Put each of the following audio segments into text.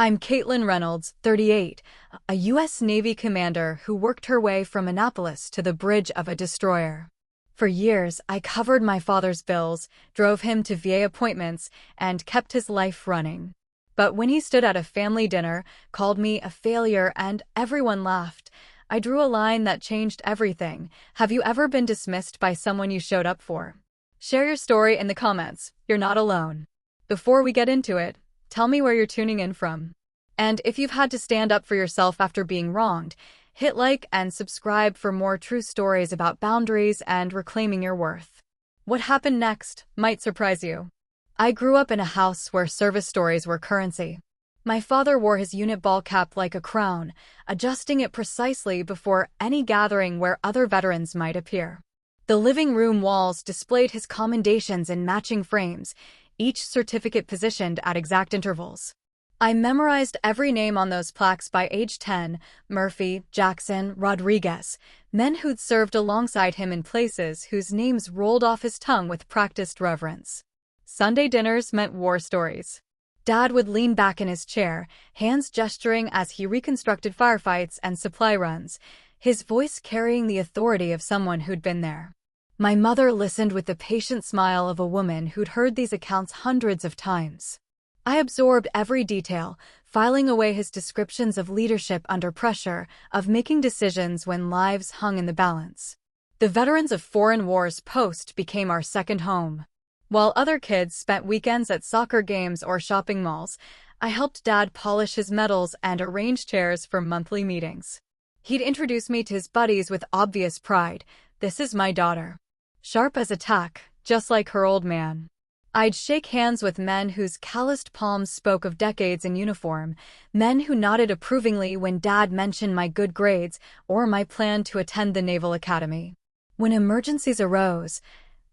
I'm Admiral Reynolds, 38, a U.S. Navy commander who worked her way from Annapolis to the bridge of a destroyer. For years, I covered my father's bills, drove him to VA appointments, and kept his life running. But when he stood at a family dinner, called me a failure, and everyone laughed, I drew a line that changed everything. Have you ever been dismissed by someone you showed up for? Share your story in the comments. You're not alone. Before we get into it, tell me where you're tuning in from. And if you've had to stand up for yourself after being wronged, hit like and subscribe for more true stories about boundaries and reclaiming your worth. What happened next might surprise you. I grew up in a house where service stories were currency. My father wore his unit ball cap like a crown, adjusting it precisely before any gathering where other veterans might appear. The living room walls displayed his commendations in matching frames, each certificate positioned at exact intervals. I memorized every name on those plaques by age 10, Murphy, Jackson, Rodriguez, men who'd served alongside him in places whose names rolled off his tongue with practiced reverence. Sunday dinners meant war stories. Dad would lean back in his chair, hands gesturing as he reconstructed firefights and supply runs, his voice carrying the authority of someone who'd been there. My mother listened with the patient smile of a woman who'd heard these accounts hundreds of times. I absorbed every detail, filing away his descriptions of leadership under pressure, of making decisions when lives hung in the balance. The veterans of foreign wars post became our second home. While other kids spent weekends at soccer games or shopping malls, I helped Dad polish his medals and arrange chairs for monthly meetings. He'd introduce me to his buddies with obvious pride. "This is my daughter." Sharp as a tack, just like her old man. I'd shake hands with men whose calloused palms spoke of decades in uniform, men who nodded approvingly when Dad mentioned my good grades or my plan to attend the Naval Academy. When emergencies arose,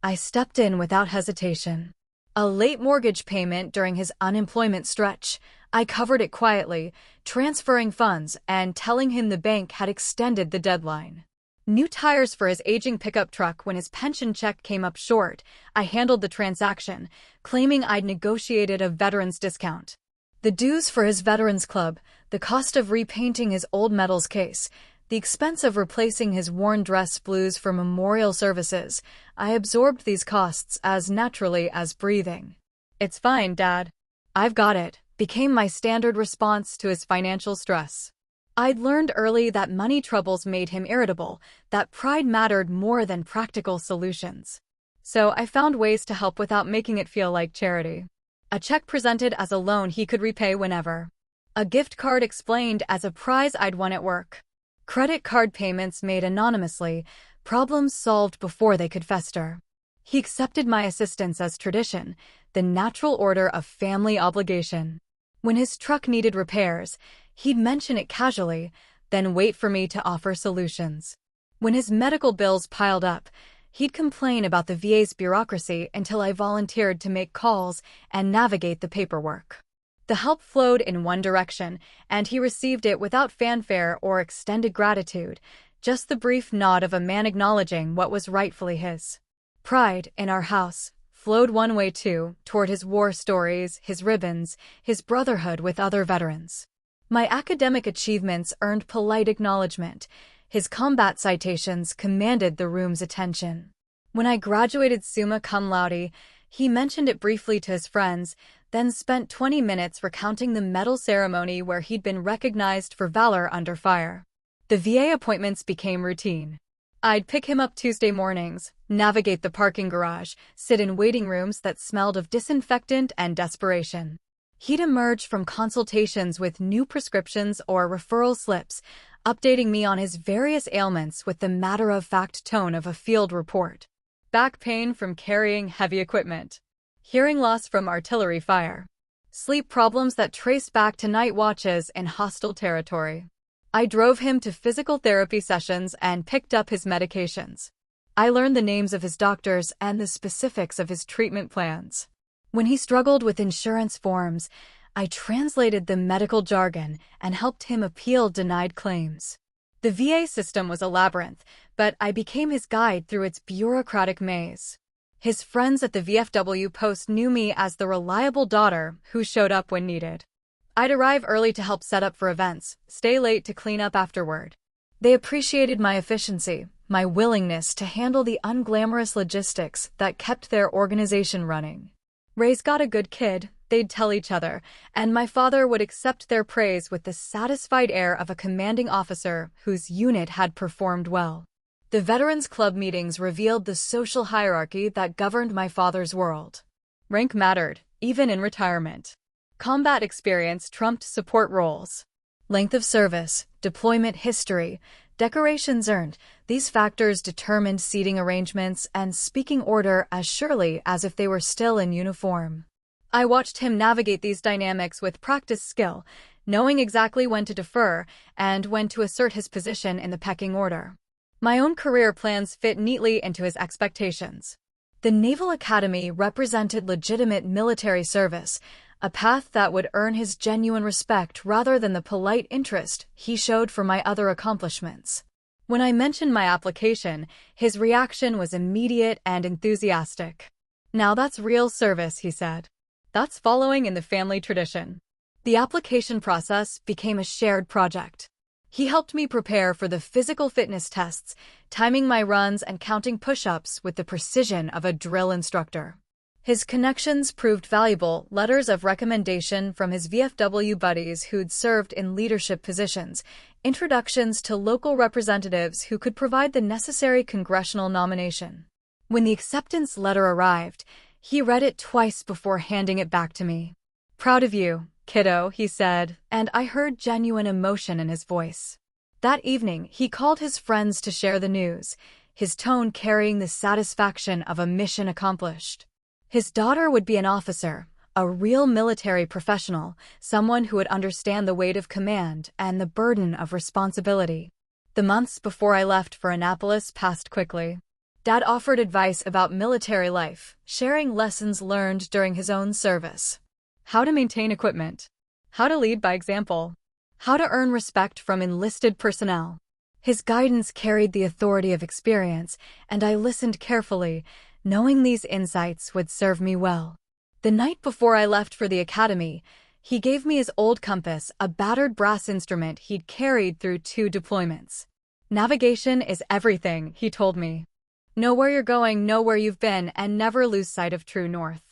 I stepped in without hesitation. A late mortgage payment during his unemployment stretch, I covered it quietly, transferring funds and telling him the bank had extended the deadline. New tires for his aging pickup truck when his pension check came up short, I handled the transaction, claiming I'd negotiated a veteran's discount. The dues for his veterans club, the cost of repainting his old medals case, the expense of replacing his worn dress blues for memorial services, I absorbed these costs as naturally as breathing. "It's fine, Dad. I've got it," became my standard response to his financial stress. I'd learned early that money troubles made him irritable, that pride mattered more than practical solutions. So I found ways to help without making it feel like charity. A check presented as a loan he could repay whenever. A gift card explained as a prize I'd won at work. Credit card payments made anonymously, problems solved before they could fester. He accepted my assistance as tradition, the natural order of family obligation. When his truck needed repairs, he'd mention it casually, then wait for me to offer solutions. When his medical bills piled up, he'd complain about the VA's bureaucracy until I volunteered to make calls and navigate the paperwork. The help flowed in one direction, and he received it without fanfare or extended gratitude, just the brief nod of a man acknowledging what was rightfully his. Pride, in our house, flowed one way too, toward his war stories, his ribbons, his brotherhood with other veterans. My academic achievements earned polite acknowledgement. His combat citations commanded the room's attention. When I graduated summa cum laude, he mentioned it briefly to his friends, then spent 20 minutes recounting the medal ceremony where he'd been recognized for valor under fire. The VA appointments became routine. I'd pick him up Tuesday mornings, navigate the parking garage, sit in waiting rooms that smelled of disinfectant and desperation. He'd emerge from consultations with new prescriptions or referral slips, updating me on his various ailments with the matter-of-fact tone of a field report. Back pain from carrying heavy equipment. Hearing loss from artillery fire. Sleep problems that traced back to night watches in hostile territory. I drove him to physical therapy sessions and picked up his medications. I learned the names of his doctors and the specifics of his treatment plans. When he struggled with insurance forms, I translated the medical jargon and helped him appeal denied claims. The VA system was a labyrinth, but I became his guide through its bureaucratic maze. His friends at the VFW post knew me as the reliable daughter who showed up when needed. I'd arrive early to help set up for events, stay late to clean up afterward. They appreciated my efficiency, my willingness to handle the unglamorous logistics that kept their organization running. Ray's got a good kid, they'd tell each other, and my father would accept their praise with the satisfied air of a commanding officer whose unit had performed well. The Veterans Club meetings revealed the social hierarchy that governed my father's world. Rank mattered, even in retirement. Combat experience trumped support roles. Length of service, deployment history, decorations earned, these factors determined seating arrangements and speaking order as surely as if they were still in uniform. I watched him navigate these dynamics with practiced skill, knowing exactly when to defer and when to assert his position in the pecking order. My own career plans fit neatly into his expectations. The Naval Academy represented legitimate military service, a path that would earn his genuine respect rather than the polite interest he showed for my other accomplishments. When I mentioned my application, his reaction was immediate and enthusiastic. "Now that's real service," he said. "That's following in the family tradition." The application process became a shared project. He helped me prepare for the physical fitness tests, timing my runs and counting push-ups with the precision of a drill instructor. His connections proved valuable, letters of recommendation from his VFW buddies who'd served in leadership positions, introductions to local representatives who could provide the necessary congressional nomination. When the acceptance letter arrived, he read it twice before handing it back to me. "Proud of you, kiddo," he said, and I heard genuine emotion in his voice. That evening, he called his friends to share the news, his tone carrying the satisfaction of a mission accomplished. His daughter would be an officer, a real military professional, someone who would understand the weight of command and the burden of responsibility. The months before I left for Annapolis passed quickly. Dad offered advice about military life, sharing lessons learned during his own service. How to maintain equipment. How to lead by example. How to earn respect from enlisted personnel. His guidance carried the authority of experience, and I listened carefully, knowing these insights would serve me well. The night before I left for the academy, he gave me his old compass, a battered brass instrument he'd carried through 2 deployments. "Navigation is everything," he told me. "Know where you're going, know where you've been, and never lose sight of true north."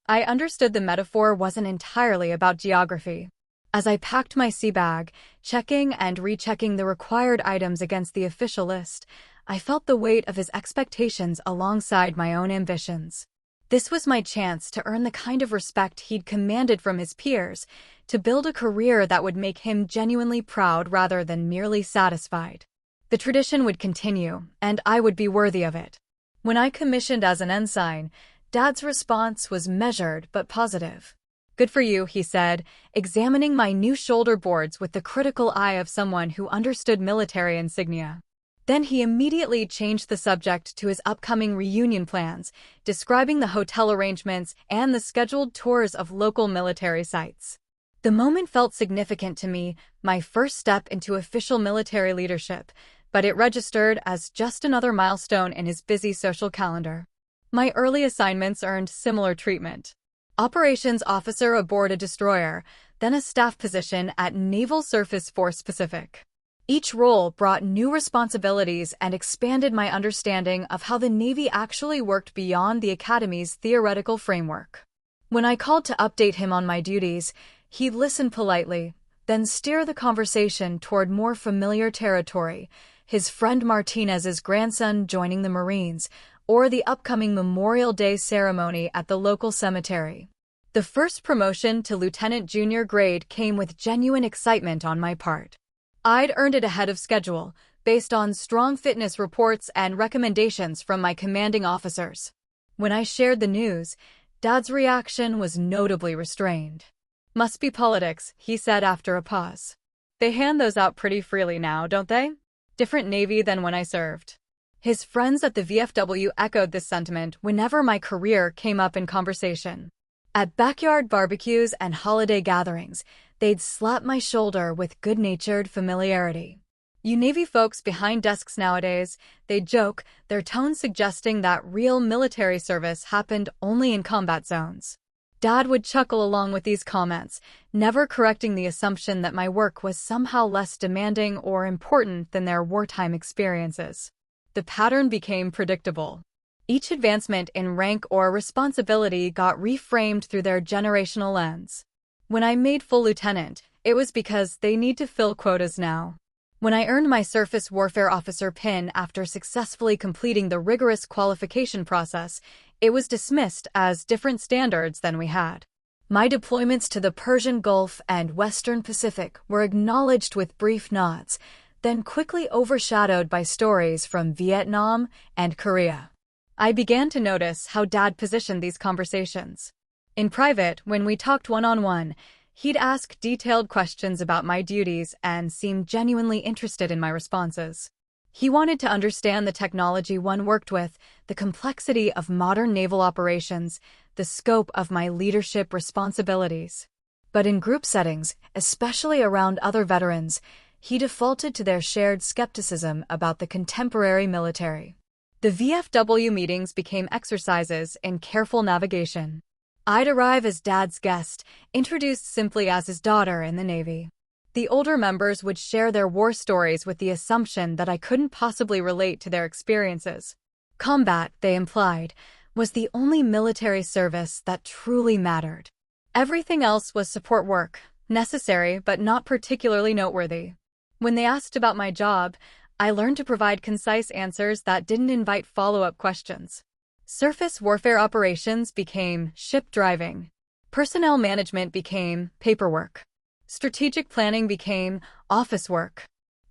I understood the metaphor wasn't entirely about geography. As I packed my sea bag, checking and rechecking the required items against the official list, I felt the weight of his expectations alongside my own ambitions. This was my chance to earn the kind of respect he'd commanded from his peers, to build a career that would make him genuinely proud rather than merely satisfied. The tradition would continue, and I would be worthy of it. When I commissioned as an ensign, Dad's response was measured but positive. "Good for you," he said, examining my new shoulder boards with the critical eye of someone who understood military insignia. Then he immediately changed the subject to his upcoming reunion plans, describing the hotel arrangements and the scheduled tours of local military sites. The moment felt significant to me, my first step into official military leadership, but it registered as just another milestone in his busy social calendar. My early assignments earned similar treatment. Operations officer aboard a destroyer, then a staff position at Naval Surface Force Pacific. Each role brought new responsibilities and expanded my understanding of how the Navy actually worked beyond the Academy's theoretical framework. When I called to update him on my duties, he'd listen politely, then steer the conversation toward more familiar territory, his friend Martinez's grandson joining the Marines, or the upcoming Memorial Day ceremony at the local cemetery. The first promotion to lieutenant junior grade came with genuine excitement on my part. I'd earned it ahead of schedule, based on strong fitness reports and recommendations from my commanding officers. When I shared the news, Dad's reaction was notably restrained. "Must be politics," he said after a pause. "They hand those out pretty freely now, don't they? Different Navy than when I served." His friends at the VFW echoed this sentiment whenever my career came up in conversation. At backyard barbecues and holiday gatherings, they'd slap my shoulder with good-natured familiarity. "You Navy folks behind desks nowadays," they'd joke, their tone suggesting that real military service happened only in combat zones. Dad would chuckle along with these comments, never correcting the assumption that my work was somehow less demanding or important than their wartime experiences. The pattern became predictable. Each advancement in rank or responsibility got reframed through their generational lens. When I made full lieutenant, it was because they need to fill quotas now. When I earned my Surface Warfare Officer pin after successfully completing the rigorous qualification process, it was dismissed as different standards than we had. My deployments to the Persian Gulf and Western Pacific were acknowledged with brief nods, then quickly overshadowed by stories from Vietnam and Korea. I began to notice how Dad positioned these conversations. In private, when we talked one-on-one, he'd ask detailed questions about my duties and seemed genuinely interested in my responses. He wanted to understand the technology one worked with, the complexity of modern naval operations, the scope of my leadership responsibilities. But in group settings, especially around other veterans, he defaulted to their shared skepticism about the contemporary military. The VFW meetings became exercises in careful navigation. I'd arrive as Dad's guest, introduced simply as his daughter in the Navy. The older members would share their war stories with the assumption that I couldn't possibly relate to their experiences. Combat, they implied, was the only military service that truly mattered. Everything else was support work, necessary but not particularly noteworthy. When they asked about my job, I learned to provide concise answers that didn't invite follow-up questions. Surface warfare operations became ship driving. Personnel management became paperwork. Strategic planning became office work.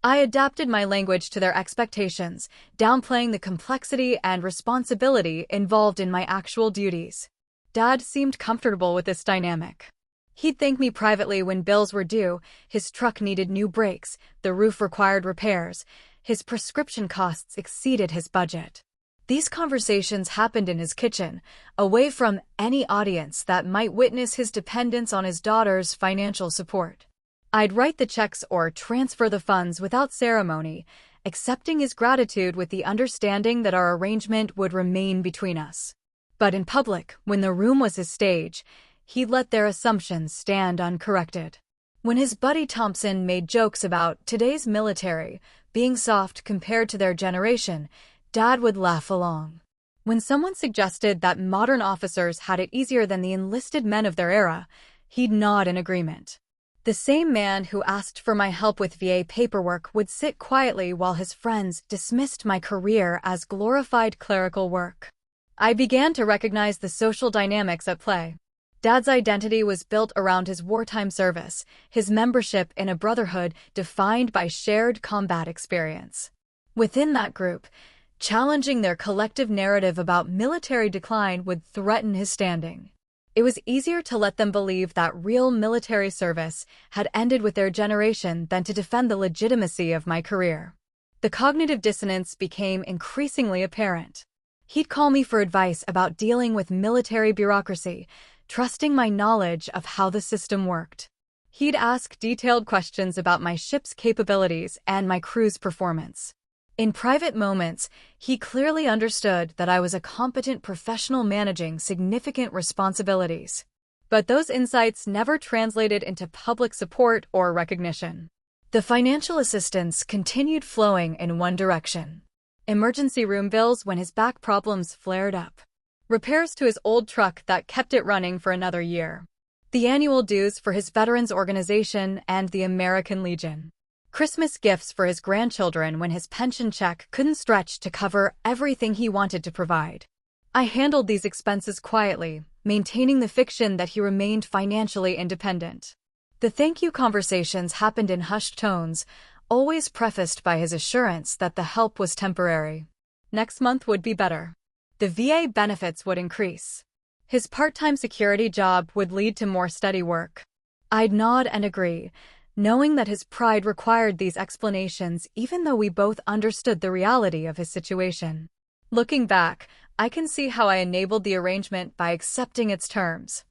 I adapted my language to their expectations, downplaying the complexity and responsibility involved in my actual duties. Dad seemed comfortable with this dynamic. He'd thank me privately when bills were due, his truck needed new brakes, the roof required repairs, his prescription costs exceeded his budget. These conversations happened in his kitchen, away from any audience that might witness his dependence on his daughter's financial support. I'd write the checks or transfer the funds without ceremony, accepting his gratitude with the understanding that our arrangement would remain between us. But in public, when the room was his stage, he'd let their assumptions stand uncorrected. When his buddy Thompson made jokes about today's military being soft compared to their generation, Dad would laugh along. When someone suggested that modern officers had it easier than the enlisted men of their era, he'd nod in agreement. The same man who asked for my help with VA paperwork would sit quietly while his friends dismissed my career as glorified clerical work. I began to recognize the social dynamics at play. Dad's identity was built around his wartime service, his membership in a brotherhood defined by shared combat experience. Within that group, challenging their collective narrative about military decline would threaten his standing. It was easier to let them believe that real military service had ended with their generation than to defend the legitimacy of my career. The cognitive dissonance became increasingly apparent. He'd call me for advice about dealing with military bureaucracy, trusting my knowledge of how the system worked. He'd ask detailed questions about my ship's capabilities and my crew's performance. In private moments, he clearly understood that I was a competent professional managing significant responsibilities. But those insights never translated into public support or recognition. The financial assistance continued flowing in one direction. Emergency room bills when his back problems flared up. Repairs to his old truck that kept it running for another year. The annual dues for his veterans organization and the American Legion. Christmas gifts for his grandchildren when his pension check couldn't stretch to cover everything he wanted to provide. I handled these expenses quietly, maintaining the fiction that he remained financially independent. The thank you conversations happened in hushed tones, always prefaced by his assurance that the help was temporary. Next month would be better. The VA benefits would increase. His part-time security job would lead to more steady work. I'd nod and agree, knowing that his pride required these explanations even though we both understood the reality of his situation. Looking back, I can see how I enabled the arrangement by accepting its terms.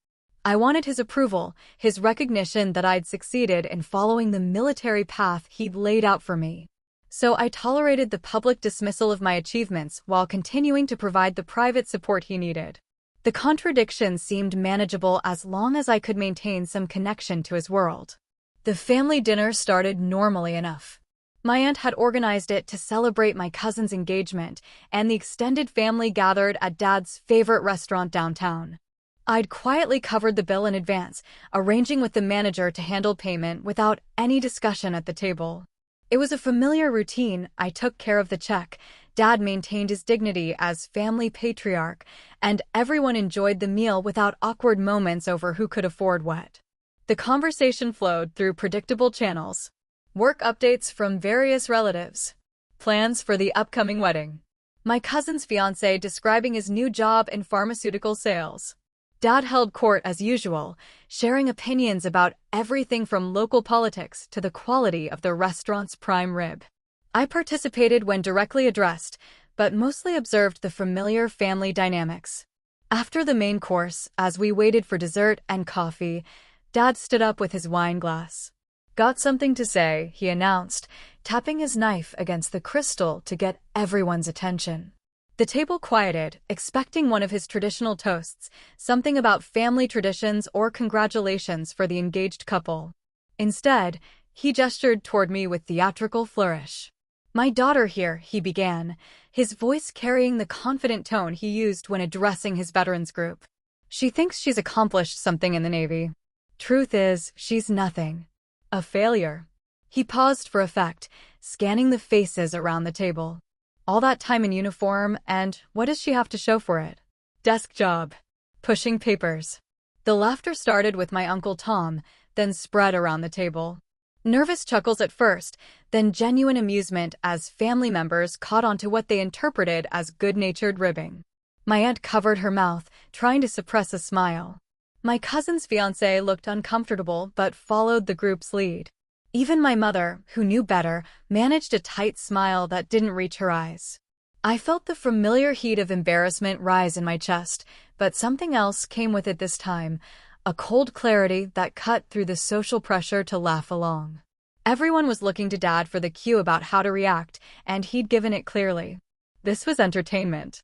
I wanted his approval, his recognition that I'd succeeded in following the military path he'd laid out for me. So I tolerated the public dismissal of my achievements while continuing to provide the private support he needed. The contradiction seemed manageable as long as I could maintain some connection to his world. The family dinner started normally enough. My aunt had organized it to celebrate my cousin's engagement, and the extended family gathered at Dad's favorite restaurant downtown. I'd quietly covered the bill in advance, arranging with the manager to handle payment without any discussion at the table. It was a familiar routine. I took care of the check, Dad maintained his dignity as family patriarch, and everyone enjoyed the meal without awkward moments over who could afford what. The conversation flowed through predictable channels. Work updates from various relatives. Plans for the upcoming wedding. My cousin's fiancé describing his new job in pharmaceutical sales. Dad held court as usual, sharing opinions about everything from local politics to the quality of the restaurant's prime rib. I participated when directly addressed, but mostly observed the familiar family dynamics. After the main course, as we waited for dessert and coffee, Dad stood up with his wine glass. "Got something to say," he announced, tapping his knife against the crystal to get everyone's attention. The table quieted, expecting one of his traditional toasts, something about family traditions or congratulations for the engaged couple. Instead, he gestured toward me with theatrical flourish. "My daughter here," he began, his voice carrying the confident tone he used when addressing his veterans group. "She thinks she's accomplished something in the Navy. Truth is, she's nothing. A failure." He paused for effect, scanning the faces around the table. All that time in uniform, and what does she have to show for it? Desk job. Pushing papers. The laughter started with my Uncle Tom, then spread around the table. Nervous chuckles at first, then genuine amusement as family members caught on to what they interpreted as good-natured ribbing. My aunt covered her mouth, trying to suppress a smile. My cousin's fiancé looked uncomfortable but followed the group's lead. Even my mother, who knew better, managed a tight smile that didn't reach her eyes. I felt the familiar heat of embarrassment rise in my chest, but something else came with it this time, a cold clarity that cut through the social pressure to laugh along. Everyone was looking to Dad for the cue about how to react, and he'd given it clearly. This was entertainment.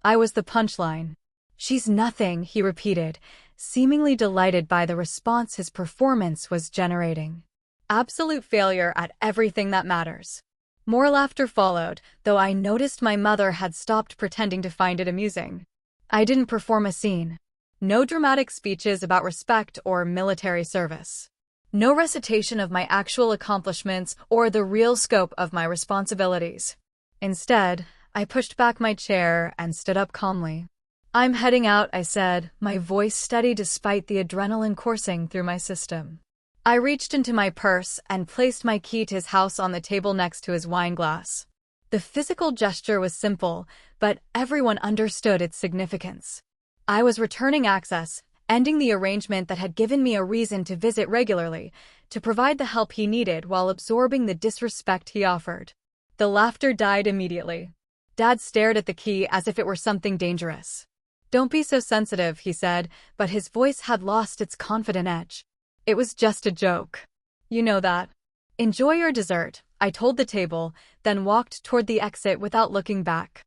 I was the punchline. "She's nothing," he repeated, seemingly delighted by the response his performance was generating. Absolute failure at everything that matters. More laughter followed, though I noticed my mother had stopped pretending to find it amusing. I didn't perform a scene. No dramatic speeches about respect or military service. No recitation of my actual accomplishments or the real scope of my responsibilities. Instead, I pushed back my chair and stood up calmly. "I'm heading out," I said, my voice steady despite the adrenaline coursing through my system. I reached into my purse and placed my key to his house on the table next to his wine glass. The physical gesture was simple, but everyone understood its significance. I was returning access, ending the arrangement that had given me a reason to visit regularly, to provide the help he needed while absorbing the disrespect he offered. The laughter died immediately. Dad stared at the key as if it were something dangerous. "Don't be so sensitive," he said, but his voice had lost its confident edge. "It was just a joke. You know that. Enjoy your dessert," I told the table, then walked toward the exit without looking back.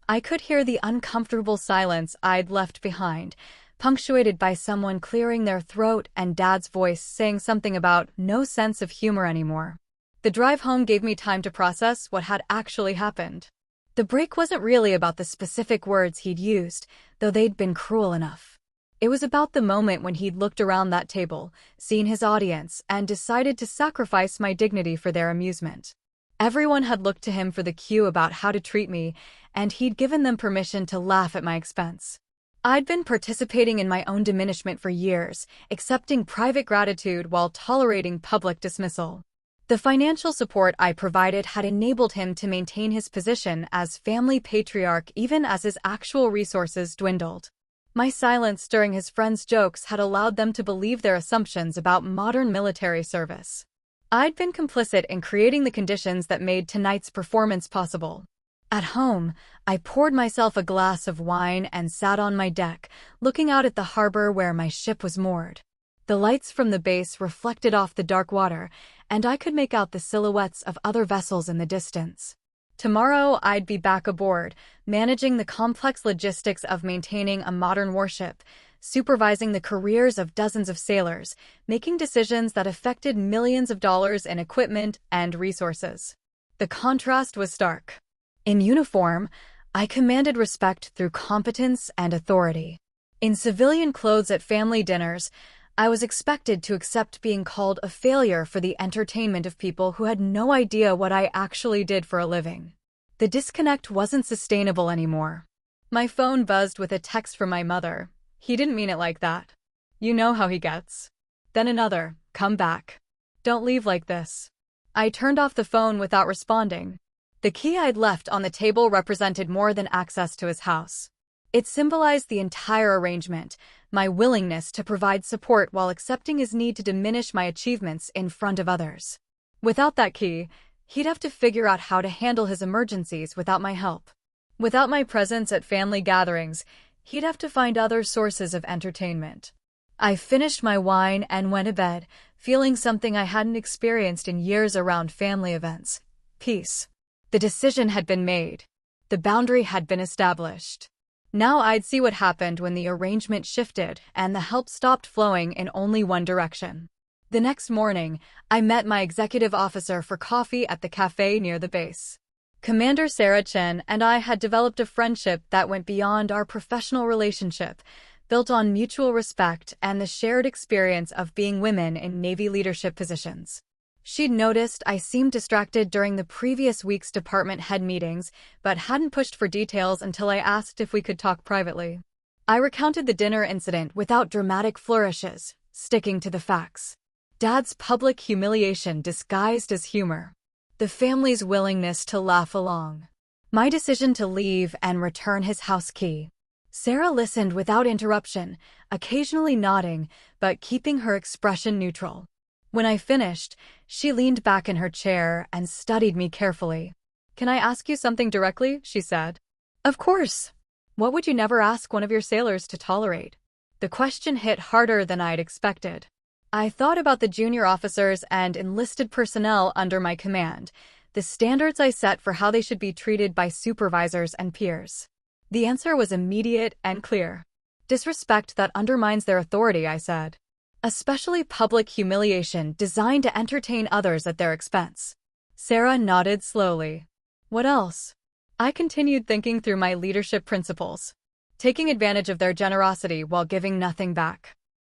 I could hear the uncomfortable silence I'd left behind, punctuated by someone clearing their throat and Dad's voice saying something about no sense of humor anymore. The drive home gave me time to process what had actually happened. The break wasn't really about the specific words he'd used, though they'd been cruel enough. It was about the moment when he'd looked around that table, seen his audience, and decided to sacrifice my dignity for their amusement. Everyone had looked to him for the cue about how to treat me, and he'd given them permission to laugh at my expense. I'd been participating in my own diminishment for years, accepting private gratitude while tolerating public dismissal. The financial support I provided had enabled him to maintain his position as family patriarch even as his actual resources dwindled. My silence during his friends' jokes had allowed them to believe their assumptions about modern military service. I'd been complicit in creating the conditions that made tonight's performance possible. At home, I poured myself a glass of wine and sat on my deck, looking out at the harbor where my ship was moored. The lights from the base reflected off the dark water, and I could make out the silhouettes of other vessels in the distance. Tomorrow, I'd be back aboard, managing the complex logistics of maintaining a modern warship, supervising the careers of dozens of sailors, making decisions that affected millions of dollars in equipment and resources. The contrast was stark. In uniform, I commanded respect through competence and authority. In civilian clothes at family dinners, I was expected to accept being called a failure for the entertainment of people who had no idea what I actually did for a living. The disconnect wasn't sustainable anymore. My phone buzzed with a text from my mother. "He didn't mean it like that. You know how he gets." Then another, "Come back. Don't leave like this." I turned off the phone without responding. The key I'd left on the table represented more than access to his house. It symbolized the entire arrangement, my willingness to provide support while accepting his need to diminish my achievements in front of others. Without that key, he'd have to figure out how to handle his emergencies without my help. Without my presence at family gatherings, he'd have to find other sources of entertainment. I finished my wine and went to bed, feeling something I hadn't experienced in years around family events: peace. The decision had been made. The boundary had been established. Now I'd see what happened when the arrangement shifted and the help stopped flowing in only one direction. The next morning, I met my executive officer for coffee at the cafe near the base. Commander Sarah Chen and I had developed a friendship that went beyond our professional relationship, built on mutual respect and the shared experience of being women in Navy leadership positions. She'd noticed I seemed distracted during the previous week's department head meetings, but hadn't pushed for details until I asked if we could talk privately. I recounted the dinner incident without dramatic flourishes, sticking to the facts. Dad's public humiliation disguised as humor. The family's willingness to laugh along. My decision to leave and return his house key. Sarah listened without interruption, occasionally nodding, but keeping her expression neutral. When I finished, she leaned back in her chair and studied me carefully. "Can I ask you something directly?" she said. "Of course. What would you never ask one of your sailors to tolerate?" The question hit harder than I'd expected. I thought about the junior officers and enlisted personnel under my command, the standards I set for how they should be treated by supervisors and peers. The answer was immediate and clear. "Disrespect that undermines their authority," I said. "Especially public humiliation designed to entertain others at their expense." Sarah nodded slowly. "What else?" I continued thinking through my leadership principles. Taking advantage of their generosity while giving nothing back.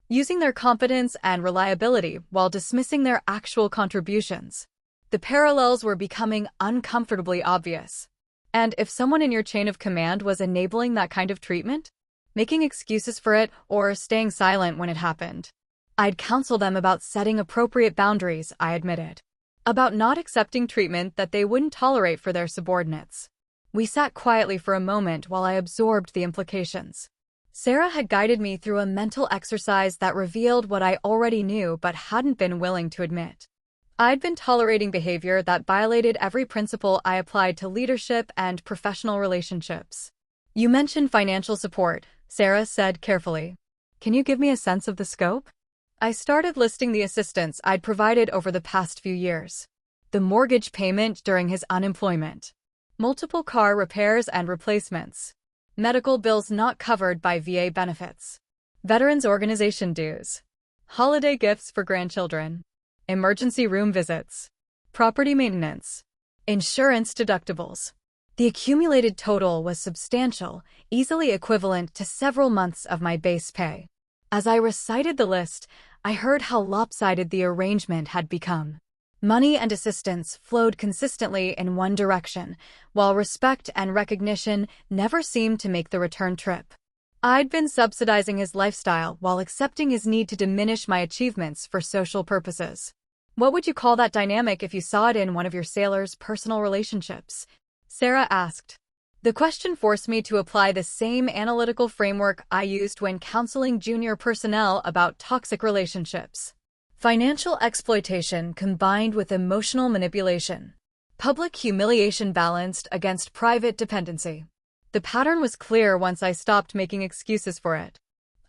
Using their competence and reliability while dismissing their actual contributions. The parallels were becoming uncomfortably obvious. And if someone in your chain of command was enabling that kind of treatment, making excuses for it or staying silent when it happened, I'd counsel them about setting appropriate boundaries, I admitted. About not accepting treatment that they wouldn't tolerate for their subordinates. We sat quietly for a moment while I absorbed the implications. Sarah had guided me through a mental exercise that revealed what I already knew but hadn't been willing to admit. I'd been tolerating behavior that violated every principle I applied to leadership and professional relationships. "You mentioned financial support," Sarah said carefully. "Can you give me a sense of the scope?" I started listing the assistance I'd provided over the past few years. The mortgage payment during his unemployment. Multiple car repairs and replacements. Medical bills not covered by VA benefits. Veterans organization dues. Holiday gifts for grandchildren. Emergency room visits. Property maintenance. Insurance deductibles. The accumulated total was substantial, easily equivalent to several months of my base pay. As I recited the list, I heard how lopsided the arrangement had become. Money and assistance flowed consistently in one direction, while respect and recognition never seemed to make the return trip. I'd been subsidizing his lifestyle while accepting his need to diminish my achievements for social purposes. "What would you call that dynamic if you saw it in one of your sailors' personal relationships?" Sarah asked. The question forced me to apply the same analytical framework I used when counseling junior personnel about toxic relationships. Financial exploitation combined with emotional manipulation. Public humiliation balanced against private dependency. The pattern was clear once I stopped making excuses for it.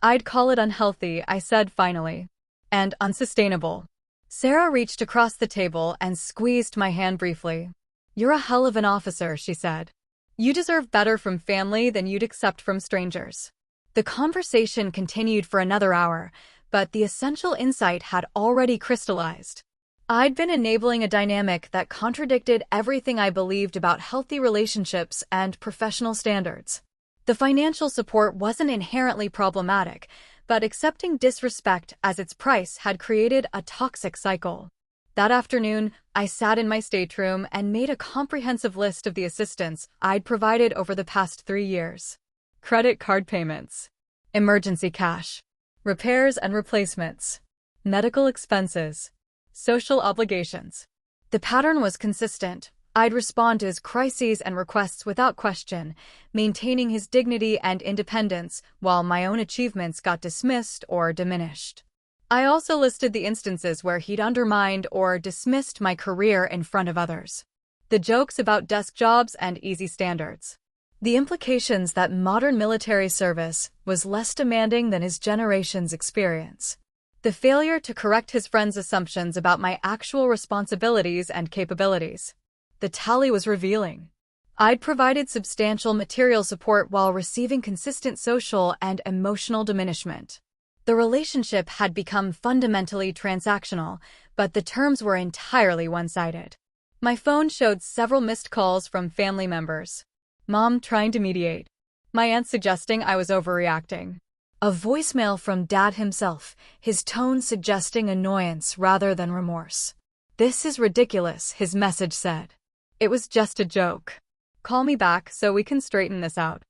"I'd call it unhealthy," I said finally. "And unsustainable." Sarah reached across the table and squeezed my hand briefly. "You're a hell of an officer," she said. "You deserve better from family than you'd accept from strangers." The conversation continued for another hour, but the essential insight had already crystallized. I'd been enabling a dynamic that contradicted everything I believed about healthy relationships and professional standards. The financial support wasn't inherently problematic, but accepting disrespect as its price had created a toxic cycle. That afternoon, I sat in my stateroom and made a comprehensive list of the assistance I'd provided over the past 3 years. Credit card payments, emergency cash, repairs and replacements, medical expenses, social obligations. The pattern was consistent. I'd respond to his crises and requests without question, maintaining his dignity and independence while my own achievements got dismissed or diminished. I also listed the instances where he'd undermined or dismissed my career in front of others. The jokes about desk jobs and easy standards. The implications that modern military service was less demanding than his generation's experience. The failure to correct his friends' assumptions about my actual responsibilities and capabilities. The tally was revealing. I'd provided substantial material support while receiving consistent social and emotional diminishment. The relationship had become fundamentally transactional, but the terms were entirely one-sided. My phone showed several missed calls from family members. Mom trying to mediate. My aunt suggesting I was overreacting. A voicemail from Dad himself, his tone suggesting annoyance rather than remorse. "This is ridiculous," his message said. "It was just a joke. Call me back so we can straighten this out."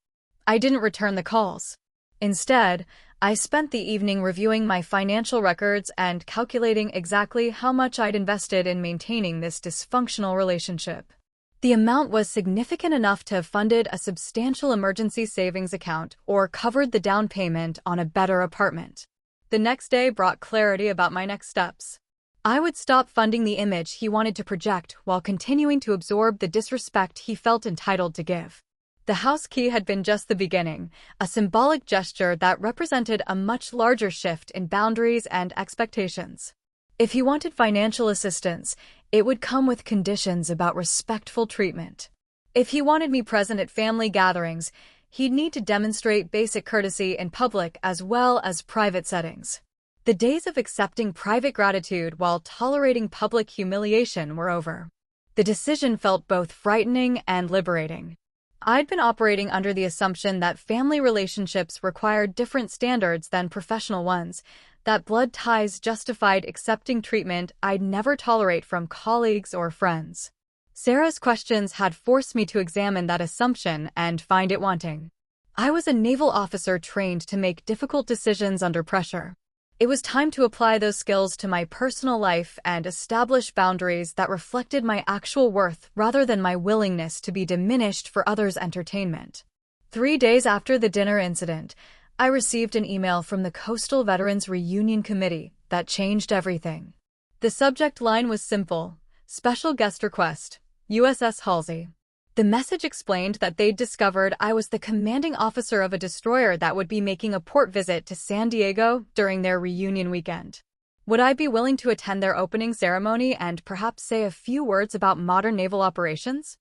I didn't return the calls. Instead, I spent the evening reviewing my financial records and calculating exactly how much I'd invested in maintaining this dysfunctional relationship. The amount was significant enough to have funded a substantial emergency savings account or covered the down payment on a better apartment. The next day brought clarity about my next steps. I would stop funding the image he wanted to project while continuing to absorb the disrespect he felt entitled to give. The house key had been just the beginning, a symbolic gesture that represented a much larger shift in boundaries and expectations. If he wanted financial assistance, it would come with conditions about respectful treatment. If he wanted me present at family gatherings, he'd need to demonstrate basic courtesy in public as well as private settings. The days of accepting private gratitude while tolerating public humiliation were over. The decision felt both frightening and liberating. I'd been operating under the assumption that family relationships required different standards than professional ones, that blood ties justified accepting treatment I'd never tolerate from colleagues or friends. Sarah's questions had forced me to examine that assumption and find it wanting. I was a naval officer trained to make difficult decisions under pressure. It was time to apply those skills to my personal life and establish boundaries that reflected my actual worth rather than my willingness to be diminished for others' entertainment. 3 days after the dinner incident, I received an email from the Coastal Veterans Reunion Committee that changed everything. The subject line was simple: special guest request, USS Halsey. The message explained that they'd discovered I was the commanding officer of a destroyer that would be making a port visit to San Diego during their reunion weekend. Would I be willing to attend their opening ceremony and perhaps say a few words about modern naval operations?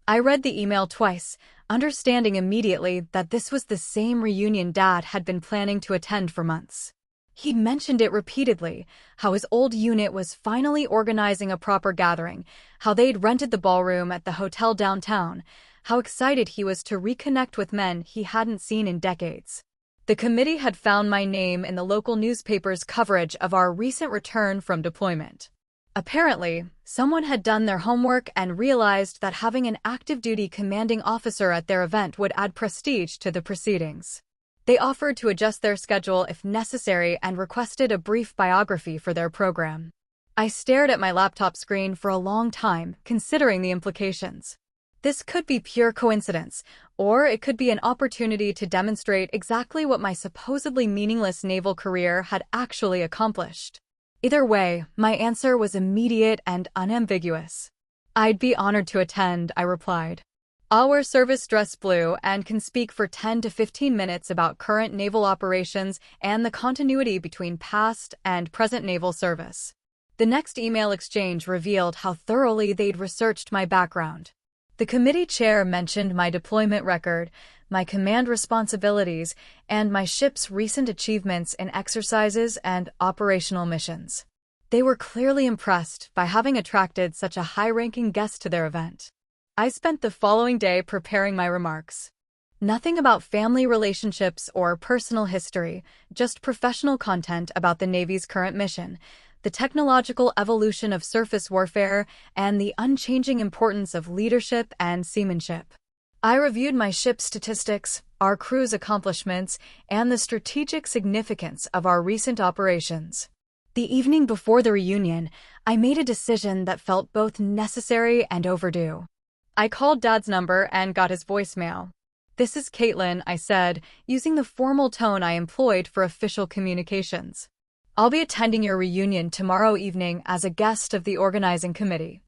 I read the email twice, understanding immediately that this was the same reunion Dad had been planning to attend for months. He'd mentioned it repeatedly, how his old unit was finally organizing a proper gathering, how they'd rented the ballroom at the hotel downtown, how excited he was to reconnect with men he hadn't seen in decades. The committee had found my name in the local newspaper's coverage of our recent return from deployment. Apparently, someone had done their homework and realized that having an active-duty commanding officer at their event would add prestige to the proceedings. They offered to adjust their schedule if necessary and requested a brief biography for their program. I stared at my laptop screen for a long time, considering the implications. This could be pure coincidence, or it could be an opportunity to demonstrate exactly what my supposedly meaningless naval career had actually accomplished. Either way, my answer was immediate and unambiguous. "I'd be honored to attend," I replied. "I'll wear service dress blue and can speak for 10 to 15 minutes about current naval operations and the continuity between past and present naval service." The next email exchange revealed how thoroughly they'd researched my background. The committee chair mentioned my deployment record, my command responsibilities, and my ship's recent achievements in exercises and operational missions. They were clearly impressed by having attracted such a high-ranking guest to their event. I spent the following day preparing my remarks. Nothing about family relationships or personal history, just professional content about the Navy's current mission, the technological evolution of surface warfare, and the unchanging importance of leadership and seamanship. I reviewed my ship's statistics, our crew's accomplishments, and the strategic significance of our recent operations. The evening before the reunion, I made a decision that felt both necessary and overdue. I called Dad's number and got his voicemail. "This is Caitlin," I said, using the formal tone I employed for official communications. "I'll be attending your reunion tomorrow evening as a guest of the organizing committee.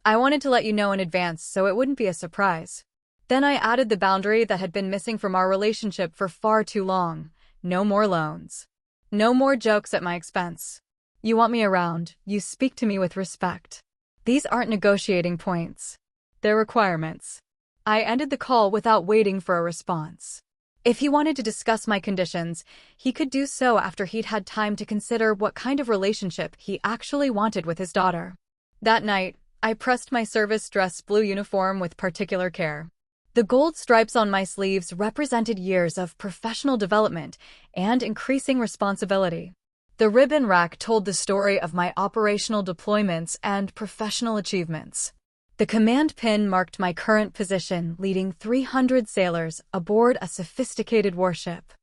I wanted to let you know in advance so it wouldn't be a surprise." Then I added the boundary that had been missing from our relationship for far too long. No more loans. No more jokes at my expense. You want me around, you speak to me with respect. These aren't negotiating points. They're requirements. I ended the call without waiting for a response. If he wanted to discuss my conditions, he could do so after he'd had time to consider what kind of relationship he actually wanted with his daughter. That night, I pressed my service dress blue uniform with particular care. The gold stripes on my sleeves represented years of professional development and increasing responsibility. The ribbon rack told the story of my operational deployments and professional achievements. The command pin marked my current position, leading 300 sailors aboard a sophisticated warship.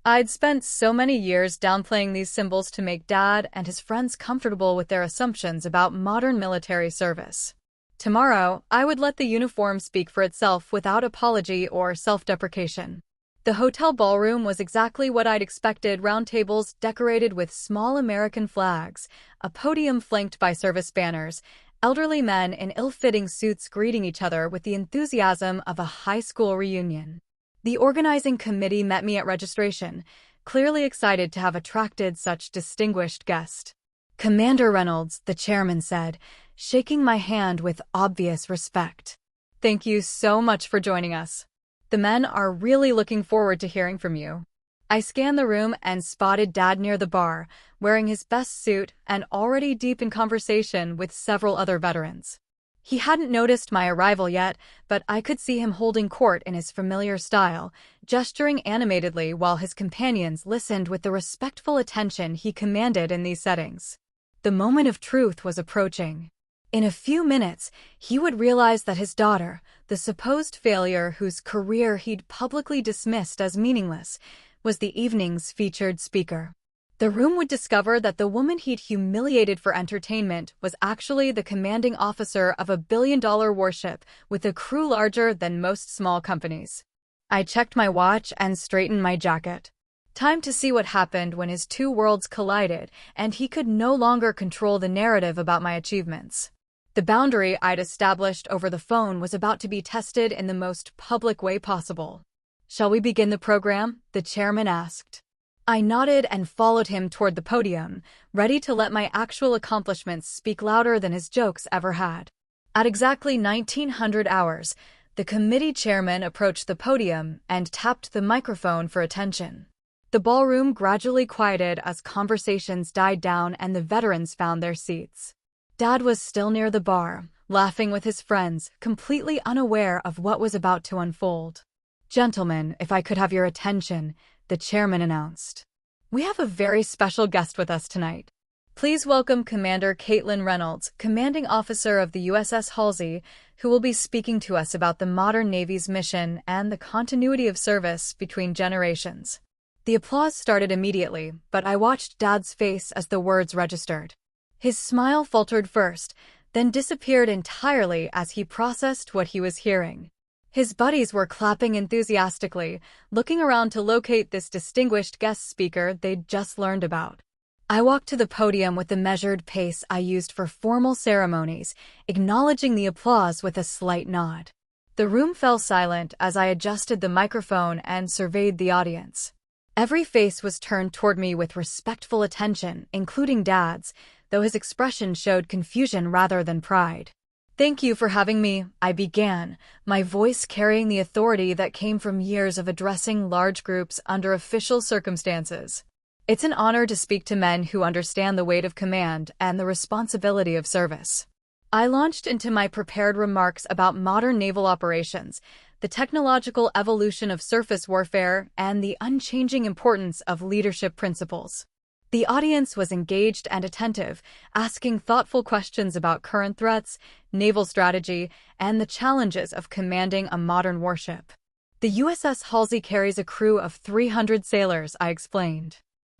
I'd spent so many years downplaying these symbols to make Dad and his friends comfortable with their assumptions about modern military service. Tomorrow, I would let the uniform speak for itself without apology or self-deprecation. The hotel ballroom was exactly what I'd expected: round tables decorated with small American flags, a podium flanked by service banners, elderly men in ill-fitting suits greeting each other with the enthusiasm of a high school reunion. The organizing committee met me at registration, clearly excited to have attracted such distinguished guests. "Commander Reynolds," the chairman said, shaking my hand with obvious respect. "Thank you so much for joining us. The men are really looking forward to hearing from you." I scanned the room and spotted Dad near the bar, wearing his best suit and already deep in conversation with several other veterans. He hadn't noticed my arrival yet, but I could see him holding court in his familiar style, gesturing animatedly while his companions listened with the respectful attention he commanded in these settings. The moment of truth was approaching. In a few minutes, he would realize that his daughter, the supposed failure whose career he'd publicly dismissed as meaningless, was the evening's featured speaker. The room would discover that the woman he'd humiliated for entertainment was actually the commanding officer of a billion-dollar warship with a crew larger than most small companies. I checked my watch and straightened my jacket. Time to see what happened when his two worlds collided and he could no longer control the narrative about my achievements. The boundary I'd established over the phone was about to be tested in the most public way possible. "Shall we begin the program?" the chairman asked. I nodded and followed him toward the podium, ready to let my actual accomplishments speak louder than his jokes ever had. At exactly 1900 hours, the committee chairman approached the podium and tapped the microphone for attention. The ballroom gradually quieted as conversations died down and the veterans found their seats. Dad was still near the bar, laughing with his friends, completely unaware of what was about to unfold. "Gentlemen, if I could have your attention," the chairman announced. "We have a very special guest with us tonight. Please welcome Commander Caitlin Reynolds, commanding officer of the USS Halsey, who will be speaking to us about the modern Navy's mission and the continuity of service between generations." The applause started immediately, but I watched Dad's face as the words registered. His smile faltered first, then disappeared entirely as he processed what he was hearing. His buddies were clapping enthusiastically, looking around to locate this distinguished guest speaker they'd just learned about. I walked to the podium with the measured pace I used for formal ceremonies, acknowledging the applause with a slight nod. The room fell silent as I adjusted the microphone and surveyed the audience. Every face was turned toward me with respectful attention, including Dad's, though his expression showed confusion rather than pride. "Thank you for having me," I began, my voice carrying the authority that came from years of addressing large groups under official circumstances. "It's an honor to speak to men who understand the weight of command and the responsibility of service." I launched into my prepared remarks about modern naval operations, the technological evolution of surface warfare, and the unchanging importance of leadership principles. The audience was engaged and attentive, asking thoughtful questions about current threats, naval strategy, and the challenges of commanding a modern warship. "The USS Halsey carries a crew of 300 sailors," I explained.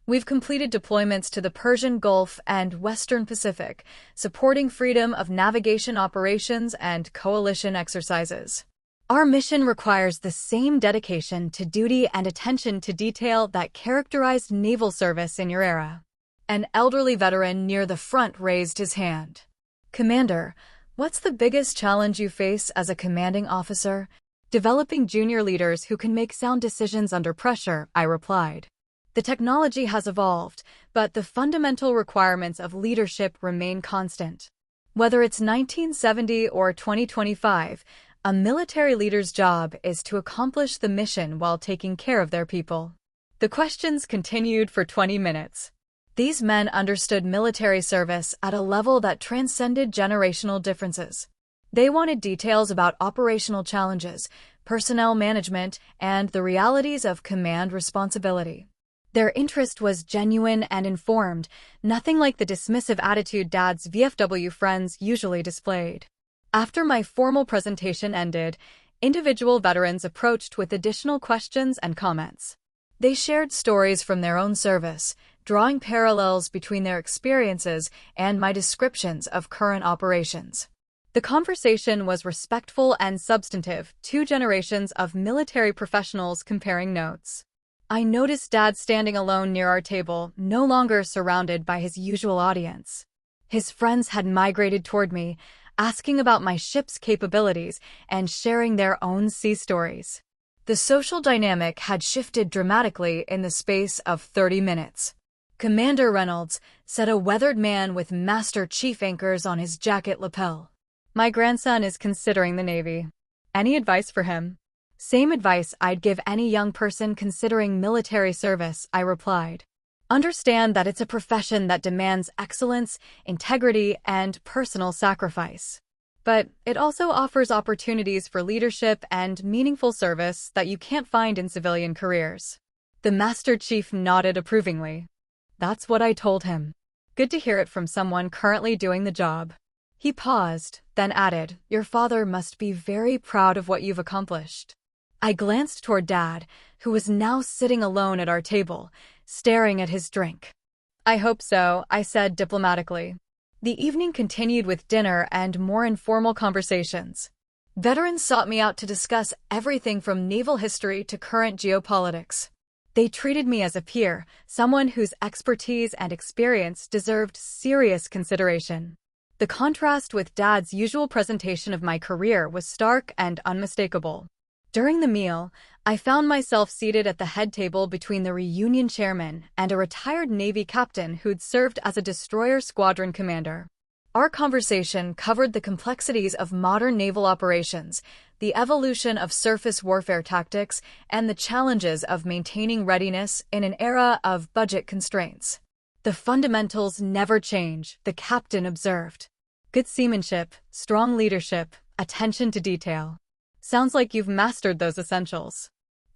"We've completed deployments to the Persian Gulf and Western Pacific, supporting freedom of navigation operations and coalition exercises. Our mission requires the same dedication to duty and attention to detail that characterized naval service in your era." An elderly veteran near the front raised his hand. "Commander, what's the biggest challenge you face as a commanding officer?" "Developing junior leaders who can make sound decisions under pressure," I replied. "The technology has evolved, but the fundamental requirements of leadership remain constant. Whether it's 1970 or 2025, a military leader's job is to accomplish the mission while taking care of their people." The questions continued for 20 minutes. These men understood military service at a level that transcended generational differences. They wanted details about operational challenges, personnel management, and the realities of command responsibility. Their interest was genuine and informed, nothing like the dismissive attitude Dad's VFW friends usually displayed. After my formal presentation ended, individual veterans approached with additional questions and comments. They shared stories from their own service, drawing parallels between their experiences and my descriptions of current operations. The conversation was respectful and substantive, two generations of military professionals comparing notes. I noticed Dad standing alone near our table, no longer surrounded by his usual audience. His friends had migrated toward me, asking about my ship's capabilities and sharing their own sea stories. The social dynamic had shifted dramatically in the space of 30 minutes. "Commander Reynolds," said a weathered man with Master Chief anchors on his jacket lapel. "My grandson is considering the Navy. Any advice for him?" "Same advice I'd give any young person considering military service," I replied. "Understand that it's a profession that demands excellence, integrity, and personal sacrifice. But it also offers opportunities for leadership and meaningful service that you can't find in civilian careers." The Master Chief nodded approvingly. That's what I told him. Good to hear it from someone currently doing the job. He paused, then added, "Your father must be very proud of what you've accomplished." I glanced toward Dad, who was now sitting alone at our table, staring at his drink. "I hope so," I said diplomatically. The evening continued with dinner and more informal conversations. Veterans sought me out to discuss everything from naval history to current geopolitics. They treated me as a peer, someone whose expertise and experience deserved serious consideration. The contrast with Dad's usual presentation of my career was stark and unmistakable. During the meal, I found myself seated at the head table between the reunion chairman and a retired Navy captain who'd served as a destroyer squadron commander. Our conversation covered the complexities of modern naval operations, the evolution of surface warfare tactics, and the challenges of maintaining readiness in an era of budget constraints. "The fundamentals never change," the captain observed. "Good seamanship, strong leadership, attention to detail. Sounds like you've mastered those essentials."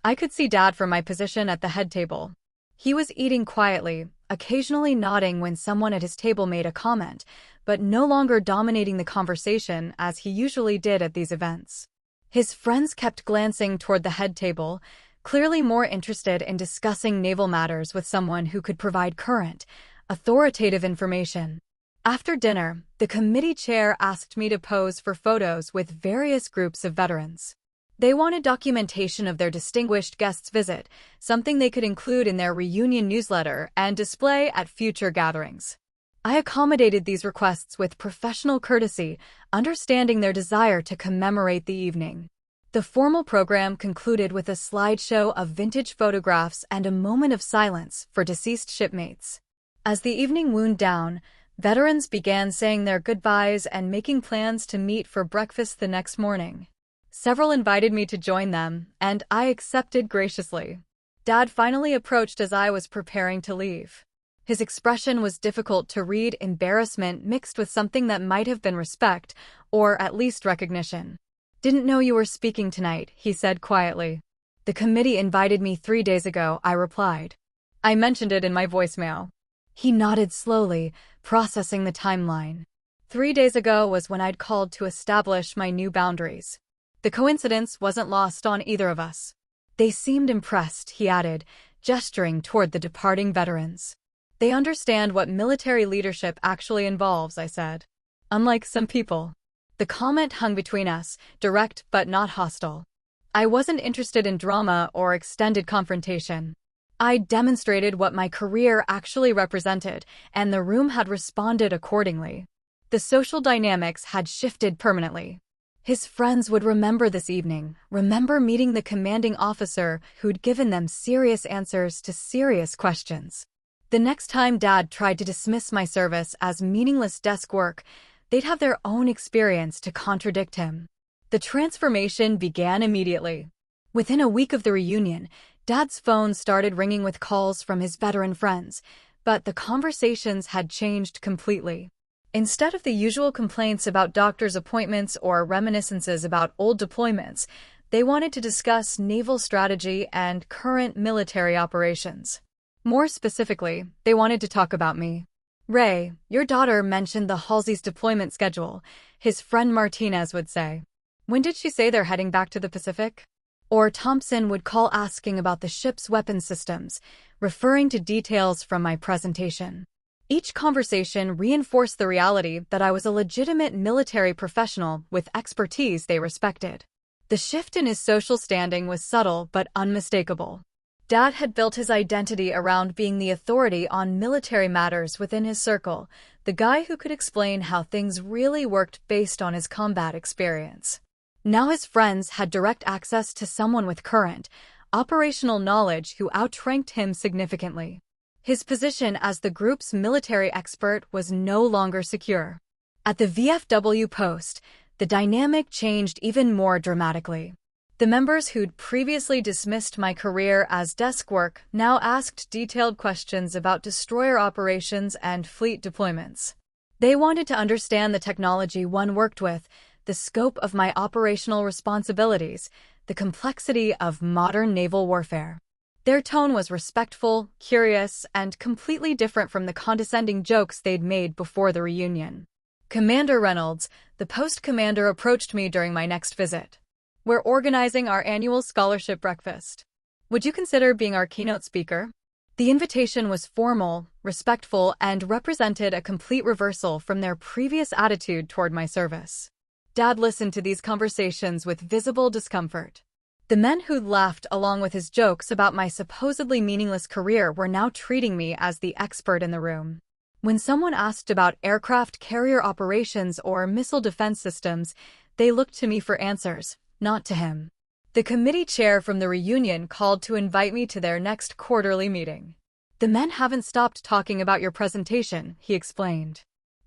I could see Dad from my position at the head table. He was eating quietly, occasionally nodding when someone at his table made a comment, but no longer dominating the conversation as he usually did at these events. His friends kept glancing toward the head table, clearly more interested in discussing naval matters with someone who could provide current, authoritative information. After dinner, the committee chair asked me to pose for photos with various groups of veterans. They wanted documentation of their distinguished guest's visit, something they could include in their reunion newsletter and display at future gatherings. I accommodated these requests with professional courtesy, understanding their desire to commemorate the evening. The formal program concluded with a slideshow of vintage photographs and a moment of silence for deceased shipmates. As the evening wound down, Veterans began saying their goodbyes and making plans to meet for breakfast the next morning. Several invited me to join them, and I accepted graciously. Dad finally approached as I was preparing to leave. His expression was difficult to read, embarrassment mixed with something that might have been respect, or at least recognition. "Didn't know you were speaking tonight," he said quietly. "The committee invited me 3 days ago," I replied. "I mentioned it in my voicemail." He nodded slowly, processing the timeline. 3 days ago was when I'd called to establish my new boundaries. The coincidence wasn't lost on either of us. "They seemed impressed," he added, gesturing toward the departing veterans. "They understand what military leadership actually involves," I said. "Unlike some people." The comment hung between us, direct but not hostile. I wasn't interested in drama or extended confrontation. I demonstrated what my career actually represented, and the room had responded accordingly. The social dynamics had shifted permanently. His friends would remember this evening, remember meeting the commanding officer who'd given them serious answers to serious questions. The next time Dad tried to dismiss my service as meaningless desk work, they'd have their own experience to contradict him. The transformation began immediately. Within a week of the reunion, Dad's phone started ringing with calls from his veteran friends, but the conversations had changed completely. Instead of the usual complaints about doctor's appointments or reminiscences about old deployments, they wanted to discuss naval strategy and current military operations. More specifically, they wanted to talk about me. "Ray, your daughter mentioned the Halsey's deployment schedule," his friend Martinez would say. "When did she say they're heading back to the Pacific?" Or Thompson would call asking about the ship's weapons systems, referring to details from my presentation. Each conversation reinforced the reality that I was a legitimate military professional with expertise they respected. The shift in his social standing was subtle but unmistakable. Dad had built his identity around being the authority on military matters within his circle, the guy who could explain how things really worked based on his combat experience. Now his friends had direct access to someone with current, operational knowledge who outranked him significantly. His position as the group's military expert was no longer secure. At the VFW post, the dynamic changed even more dramatically. The members who'd previously dismissed my career as desk work now asked detailed questions about destroyer operations and fleet deployments. They wanted to understand the technology one worked with, the scope of my operational responsibilities, the complexity of modern naval warfare. Their tone was respectful, curious, and completely different from the condescending jokes they'd made before the reunion. Commander Reynolds, the post commander, approached me during my next visit. "We're organizing our annual scholarship breakfast. Would you consider being our keynote speaker?" The invitation was formal, respectful, and represented a complete reversal from their previous attitude toward my service. Dad listened to these conversations with visible discomfort. The men who'd laughed along with his jokes about my supposedly meaningless career were now treating me as the expert in the room. When someone asked about aircraft carrier operations or missile defense systems, they looked to me for answers, not to him. The committee chair from the reunion called to invite me to their next quarterly meeting. "The men haven't stopped talking about your presentation," he explained.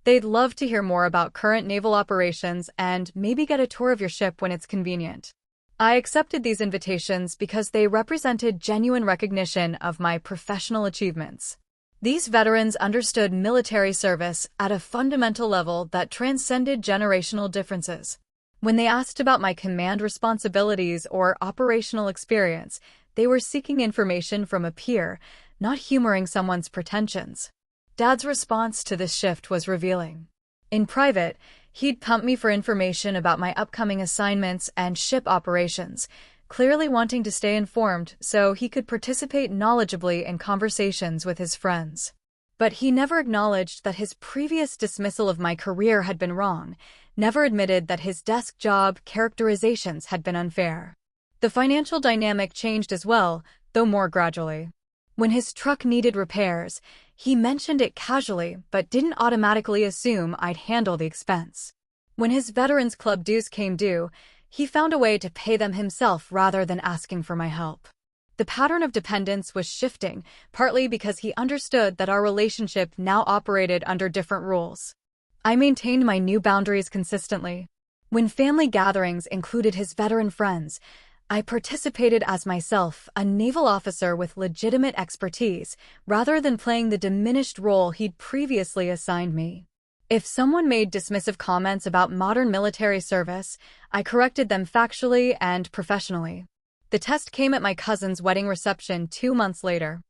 "They'd love to hear more about current naval operations and maybe get a tour of your ship when it's convenient." I accepted these invitations because they represented genuine recognition of my professional achievements. These veterans understood military service at a fundamental level that transcended generational differences. When they asked about my command responsibilities or operational experience, they were seeking information from a peer, not humoring someone's pretensions. Dad's response to this shift was revealing. In private, he'd pump me for information about my upcoming assignments and ship operations, clearly wanting to stay informed so he could participate knowledgeably in conversations with his friends. But he never acknowledged that his previous dismissal of my career had been wrong, never admitted that his desk job characterizations had been unfair. The financial dynamic changed as well, though more gradually. When his truck needed repairs, he mentioned it casually but didn't automatically assume I'd handle the expense. When his Veterans Club dues came due, he found a way to pay them himself rather than asking for my help. The pattern of dependence was shifting, partly because he understood that our relationship now operated under different rules. I maintained my new boundaries consistently. When family gatherings included his veteran friends, I participated as myself, a naval officer with legitimate expertise, rather than playing the diminished role he'd previously assigned me. If someone made dismissive comments about modern military service, I corrected them factually and professionally. The test came at my cousin's wedding reception 2 months later.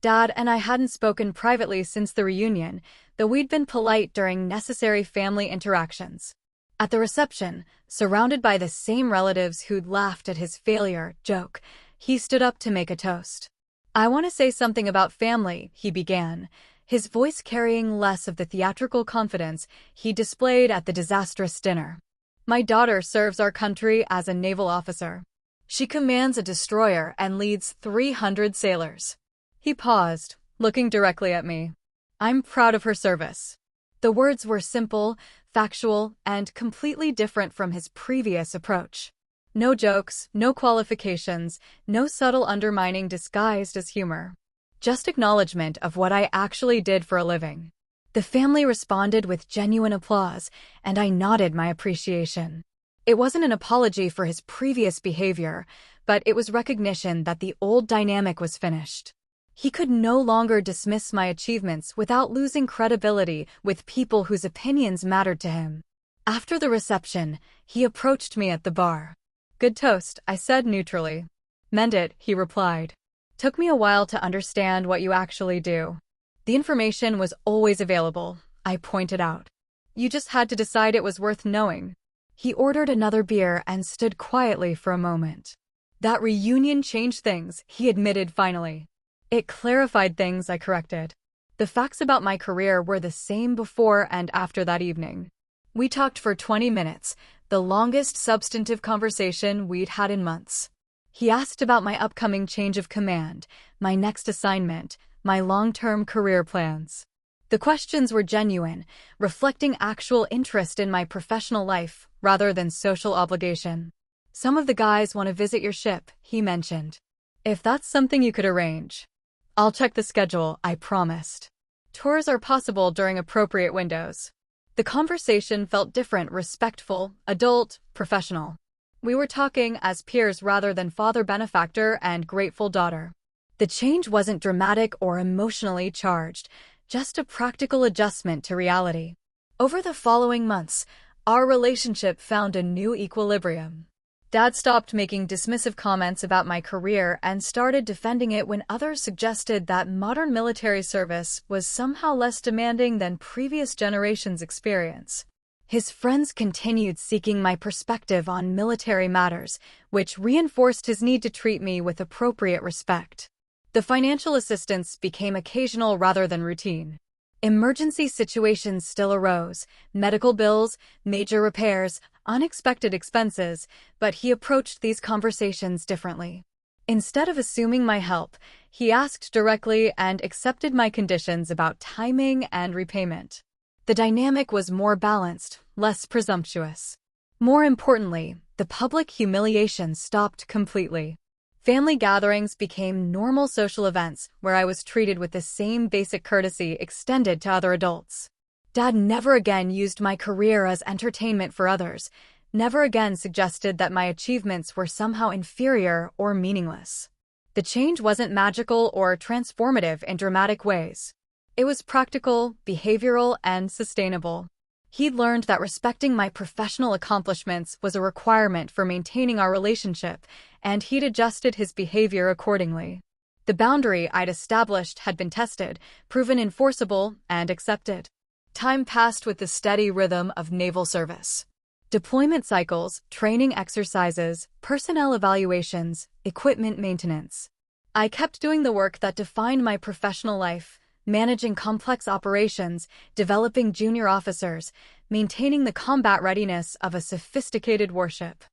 Dad and I hadn't spoken privately since the reunion, though we'd been polite during necessary family interactions. At the reception, surrounded by the same relatives who'd laughed at his failure joke, he stood up to make a toast. "I want to say something about family," he began, his voice carrying less of the theatrical confidence he displayed at the disastrous dinner. "My daughter serves our country as a naval officer. She commands a destroyer and leads 300 sailors." He paused, looking directly at me. "I'm proud of her service." The words were simple, factual, and completely different from his previous approach. No jokes, no qualifications, no subtle undermining disguised as humor. Just acknowledgement of what I actually did for a living. The family responded with genuine applause, and I nodded my appreciation. It wasn't an apology for his previous behavior, but it was recognition that the old dynamic was finished. He could no longer dismiss my achievements without losing credibility with people whose opinions mattered to him. After the reception, he approached me at the bar. "Good toast," I said neutrally. "Mend it," he replied. "Took me a while to understand what you actually do." "The information was always available," I pointed out. "You just had to decide it was worth knowing." He ordered another beer and stood quietly for a moment. "That reunion changed things," he admitted finally. "It clarified things," I corrected. The facts about my career were the same before and after that evening. We talked for 20 minutes, the longest substantive conversation we'd had in months. He asked about my upcoming change of command, my next assignment, my long-term career plans. The questions were genuine, reflecting actual interest in my professional life rather than social obligation. "Some of the guys want to visit your ship," he mentioned. "If that's something you could arrange." "I'll check the schedule," I promised. Tours are possible during appropriate windows. The conversation felt different, respectful, adult, professional. We were talking as peers rather than father benefactor and grateful daughter. The change wasn't dramatic or emotionally charged, just a practical adjustment to reality. Over the following months, our relationship found a new equilibrium. Dad stopped making dismissive comments about my career and started defending it when others suggested that modern military service was somehow less demanding than previous generations' experience. His friends continued seeking my perspective on military matters, which reinforced his need to treat me with appropriate respect. The financial assistance became occasional rather than routine. Emergency situations still arose, medical bills, major repairs, unexpected expenses, but he approached these conversations differently. Instead of assuming my help, he asked directly and accepted my conditions about timing and repayment. The dynamic was more balanced, less presumptuous. More importantly, the public humiliation stopped completely. Family gatherings became normal social events where I was treated with the same basic courtesy extended to other adults. Dad never again used my career as entertainment for others, never again suggested that my achievements were somehow inferior or meaningless. The change wasn't magical or transformative in dramatic ways. It was practical, behavioral, and sustainable. He'd learned that respecting my professional accomplishments was a requirement for maintaining our relationship, and he'd adjusted his behavior accordingly. The boundary I'd established had been tested, proven enforceable, and accepted. Time passed with the steady rhythm of naval service. Deployment cycles, training exercises, personnel evaluations, equipment maintenance. I kept doing the work that defined my professional life, managing complex operations, developing junior officers, maintaining the combat readiness of a sophisticated warship.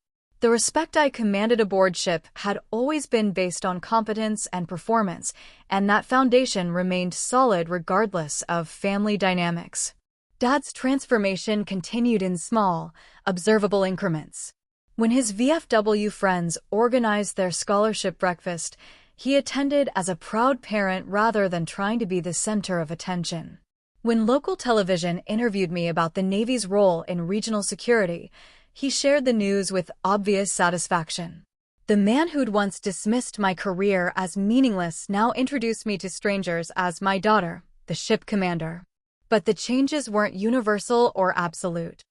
The respect I commanded aboard ship had always been based on competence and performance, and that foundation remained solid regardless of family dynamics. Dad's transformation continued in small, observable increments. When his VFW friends organized their scholarship breakfast, He attended as a proud parent rather than trying to be the center of attention. When local television interviewed me about the Navy's role in regional security, he shared the news with obvious satisfaction. The man who'd once dismissed my career as meaningless now introduced me to strangers as my daughter, the ship commander. But the changes weren't universal or absolute.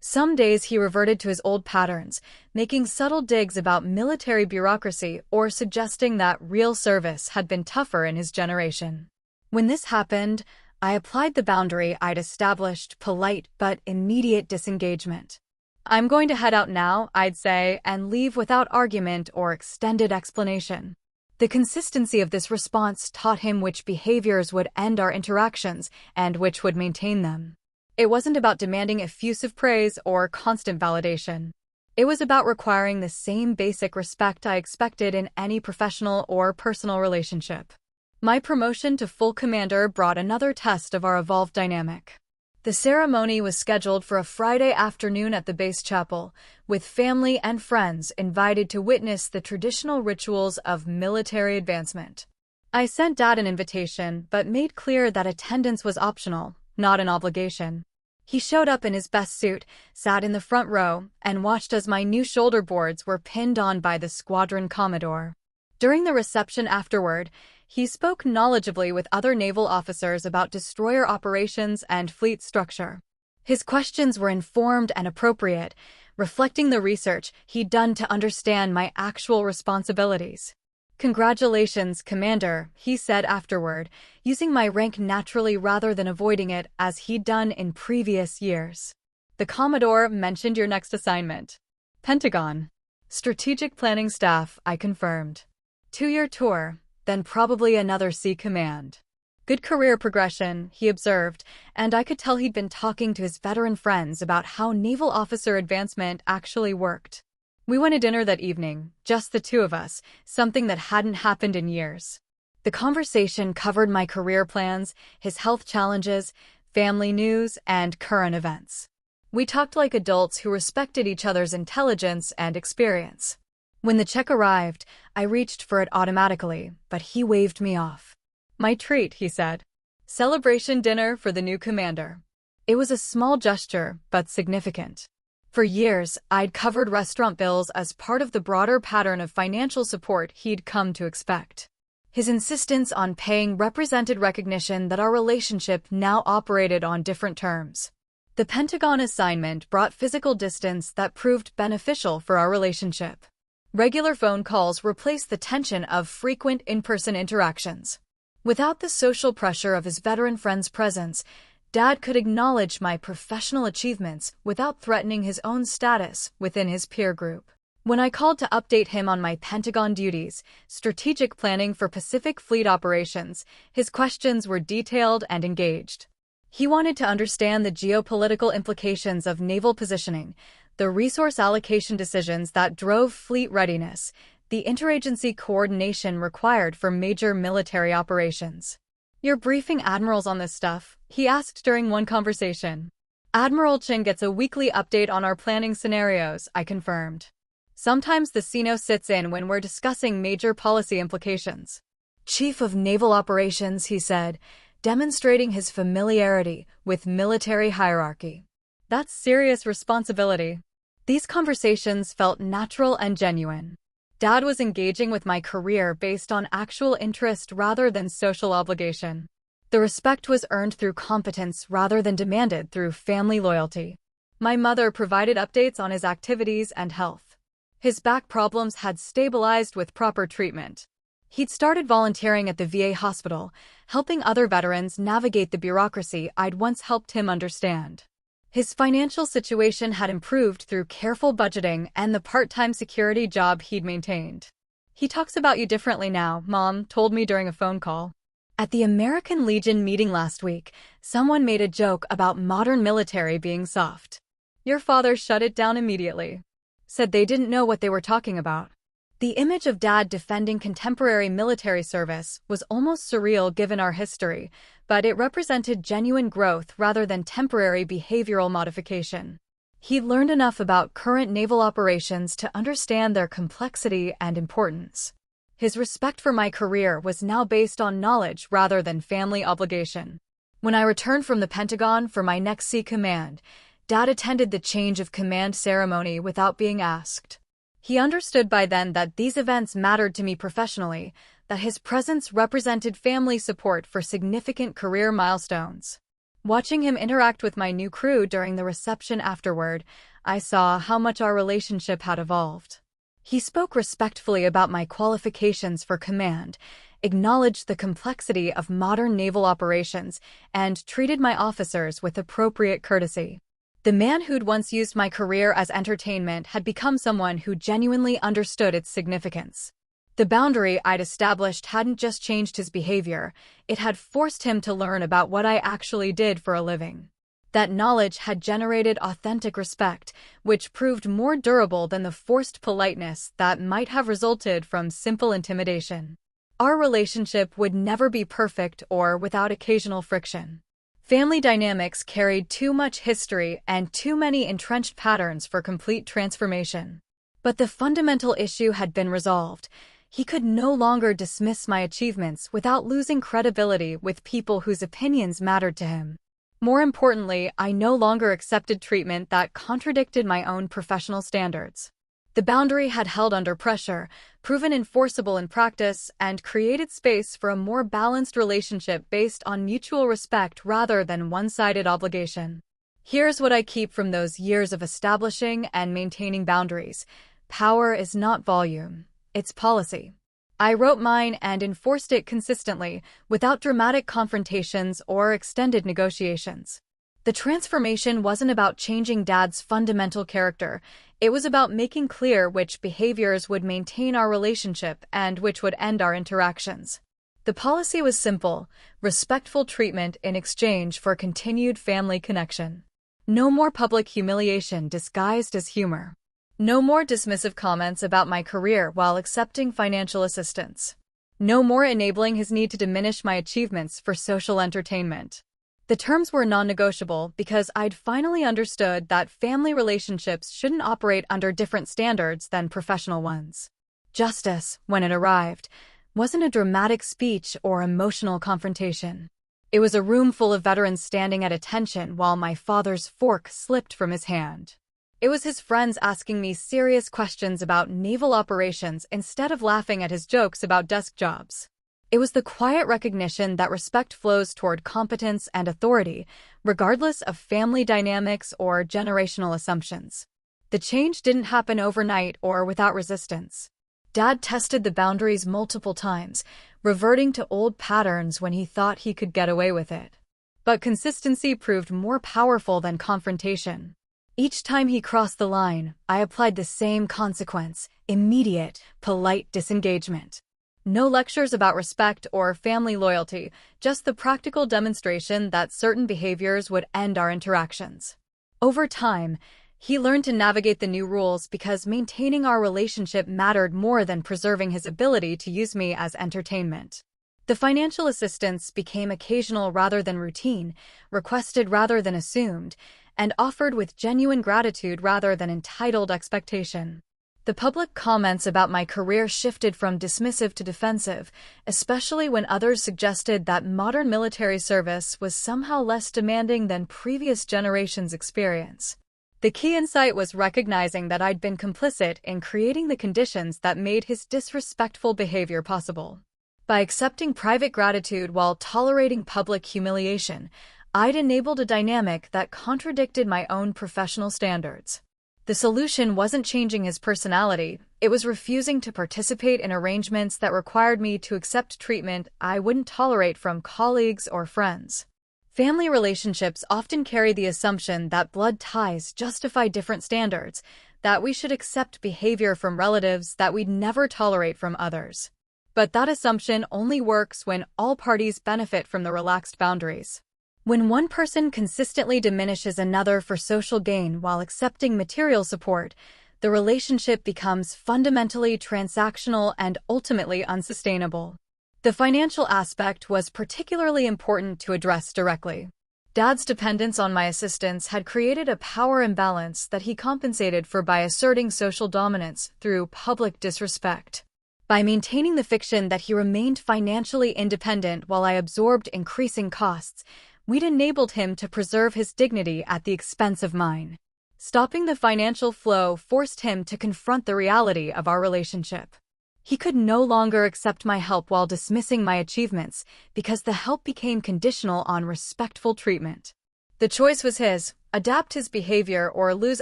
Some days he reverted to his old patterns, making subtle digs about military bureaucracy or suggesting that real service had been tougher in his generation. When this happened, I applied the boundary I'd established: polite but immediate disengagement. "I'm going to head out now," I'd say, and leave without argument or extended explanation. The consistency of this response taught him which behaviors would end our interactions and which would maintain them. It wasn't about demanding effusive praise or constant validation. It was about requiring the same basic respect I expected in any professional or personal relationship. My promotion to full commander brought another test of our evolved dynamic. The ceremony was scheduled for a Friday afternoon at the base chapel, with family and friends invited to witness the traditional rituals of military advancement. I sent Dad an invitation, but made clear that attendance was optional, not an obligation. He showed up in his best suit, sat in the front row, and watched as my new shoulder boards were pinned on by the squadron commodore. During the reception afterward, he spoke knowledgeably with other naval officers about destroyer operations and fleet structure. His questions were informed and appropriate, reflecting the research he'd done to understand my actual responsibilities. "Congratulations, Commander," he said afterward, using my rank naturally rather than avoiding it as he'd done in previous years. "The Commodore mentioned your next assignment." "Pentagon." "Strategic Planning Staff," I confirmed. "2-year tour, then probably another sea command." "Good career progression," he observed, and I could tell he'd been talking to his veteran friends about how naval officer advancement actually worked. We went to dinner that evening, just the two of us, something that hadn't happened in years. The conversation covered my career plans, his health challenges, family news, and current events. We talked like adults who respected each other's intelligence and experience. When the check arrived, I reached for it automatically, but he waved me off. "My treat," he said. "Celebration dinner for the new commander." It was a small gesture, but significant. For years, I'd covered restaurant bills as part of the broader pattern of financial support he'd come to expect. His insistence on paying represented recognition that our relationship now operated on different terms. The Pentagon assignment brought physical distance that proved beneficial for our relationship. Regular phone calls replaced the tension of frequent in-person interactions. Without the social pressure of his veteran friend's presence, Dad could acknowledge my professional achievements without threatening his own status within his peer group. When I called to update him on my Pentagon duties, strategic planning for Pacific Fleet operations, his questions were detailed and engaged. He wanted to understand the geopolitical implications of naval positioning, the resource allocation decisions that drove fleet readiness, the interagency coordination required for major military operations. "You're briefing admirals on this stuff?" he asked during one conversation. "Admiral Chin gets a weekly update on our planning scenarios," I confirmed. "Sometimes the CNO sits in when we're discussing major policy implications." "Chief of Naval Operations," he said, demonstrating his familiarity with military hierarchy. "That's serious responsibility." These conversations felt natural and genuine. Dad was engaging with my career based on actual interest rather than social obligation. The respect was earned through competence rather than demanded through family loyalty. My mother provided updates on his activities and health. His back problems had stabilized with proper treatment. He'd started volunteering at the VA hospital, helping other veterans navigate the bureaucracy I'd once helped him understand. His financial situation had improved through careful budgeting and the part-time security job he'd maintained. "He talks about you differently now," Mom told me during a phone call. At the American Legion meeting last week, someone made a joke about modern military being soft. "Your father shut it down immediately." Said they didn't know what they were talking about. The image of Dad defending contemporary military service was almost surreal given our history, but it represented genuine growth rather than temporary behavioral modification. He learned enough about current naval operations to understand their complexity and importance. His respect for my career was now based on knowledge rather than family obligation. When I returned from the Pentagon for my next sea command, Dad attended the change of command ceremony without being asked. He understood by then that these events mattered to me professionally, that his presence represented family support for significant career milestones. Watching him interact with my new crew during the reception afterward, I saw how much our relationship had evolved. He spoke respectfully about my qualifications for command, acknowledged the complexity of modern naval operations, and treated my officers with appropriate courtesy. The man who'd once used my career as entertainment had become someone who genuinely understood its significance. The boundary I'd established hadn't just changed his behavior, it had forced him to learn about what I actually did for a living. That knowledge had generated authentic respect, which proved more durable than the forced politeness that might have resulted from simple intimidation. Our relationship would never be perfect or without occasional friction. Family dynamics carried too much history and too many entrenched patterns for complete transformation. But the fundamental issue had been resolved. He could no longer dismiss my achievements without losing credibility with people whose opinions mattered to him. More importantly, I no longer accepted treatment that contradicted my own professional standards. The boundary had held under pressure, proven enforceable in practice, and created space for a more balanced relationship based on mutual respect rather than one-sided obligation. Here's what I keep from those years of establishing and maintaining boundaries. Power is not volume, it's policy. I wrote mine and enforced it consistently, without dramatic confrontations or extended negotiations. The transformation wasn't about changing Dad's fundamental character, it was about making clear which behaviors would maintain our relationship and which would end our interactions. The policy was simple: respectful treatment in exchange for continued family connection. No more public humiliation disguised as humor. No more dismissive comments about my career while accepting financial assistance. No more enabling his need to diminish my achievements for social entertainment. The terms were non-negotiable because I'd finally understood that family relationships shouldn't operate under different standards than professional ones. Justice, when it arrived, wasn't a dramatic speech or emotional confrontation. It was a room full of veterans standing at attention while my father's fork slipped from his hand. It was his friends asking me serious questions about naval operations instead of laughing at his jokes about desk jobs. It was the quiet recognition that respect flows toward competence and authority, regardless of family dynamics or generational assumptions. The change didn't happen overnight or without resistance. Dad tested the boundaries multiple times, reverting to old patterns when he thought he could get away with it. But consistency proved more powerful than confrontation. Each time he crossed the line, I applied the same consequence: immediate, polite disengagement. No lectures about respect or family loyalty, just the practical demonstration that certain behaviors would end our interactions. Over time, he learned to navigate the new rules because maintaining our relationship mattered more than preserving his ability to use me as entertainment. The financial assistance became occasional rather than routine, requested rather than assumed, and offered with genuine gratitude rather than entitled expectation. The public comments about my career shifted from dismissive to defensive, especially when others suggested that modern military service was somehow less demanding than previous generations' experience. The key insight was recognizing that I'd been complicit in creating the conditions that made his disrespectful behavior possible. By accepting private gratitude while tolerating public humiliation, I'd enabled a dynamic that contradicted my own professional standards. The solution wasn't changing his personality, it was refusing to participate in arrangements that required me to accept treatment I wouldn't tolerate from colleagues or friends. Family relationships often carry the assumption that blood ties justify different standards, that we should accept behavior from relatives that we'd never tolerate from others. But that assumption only works when all parties benefit from the relaxed boundaries. When one person consistently diminishes another for social gain while accepting material support, the relationship becomes fundamentally transactional and ultimately unsustainable. The financial aspect was particularly important to address directly. Dad's dependence on my assistance had created a power imbalance that he compensated for by asserting social dominance through public disrespect. By maintaining the fiction that he remained financially independent while I absorbed increasing costs, we'd enabled him to preserve his dignity at the expense of mine. Stopping the financial flow forced him to confront the reality of our relationship. He could no longer accept my help while dismissing my achievements because the help became conditional on respectful treatment. The choice was his: adapt his behavior or lose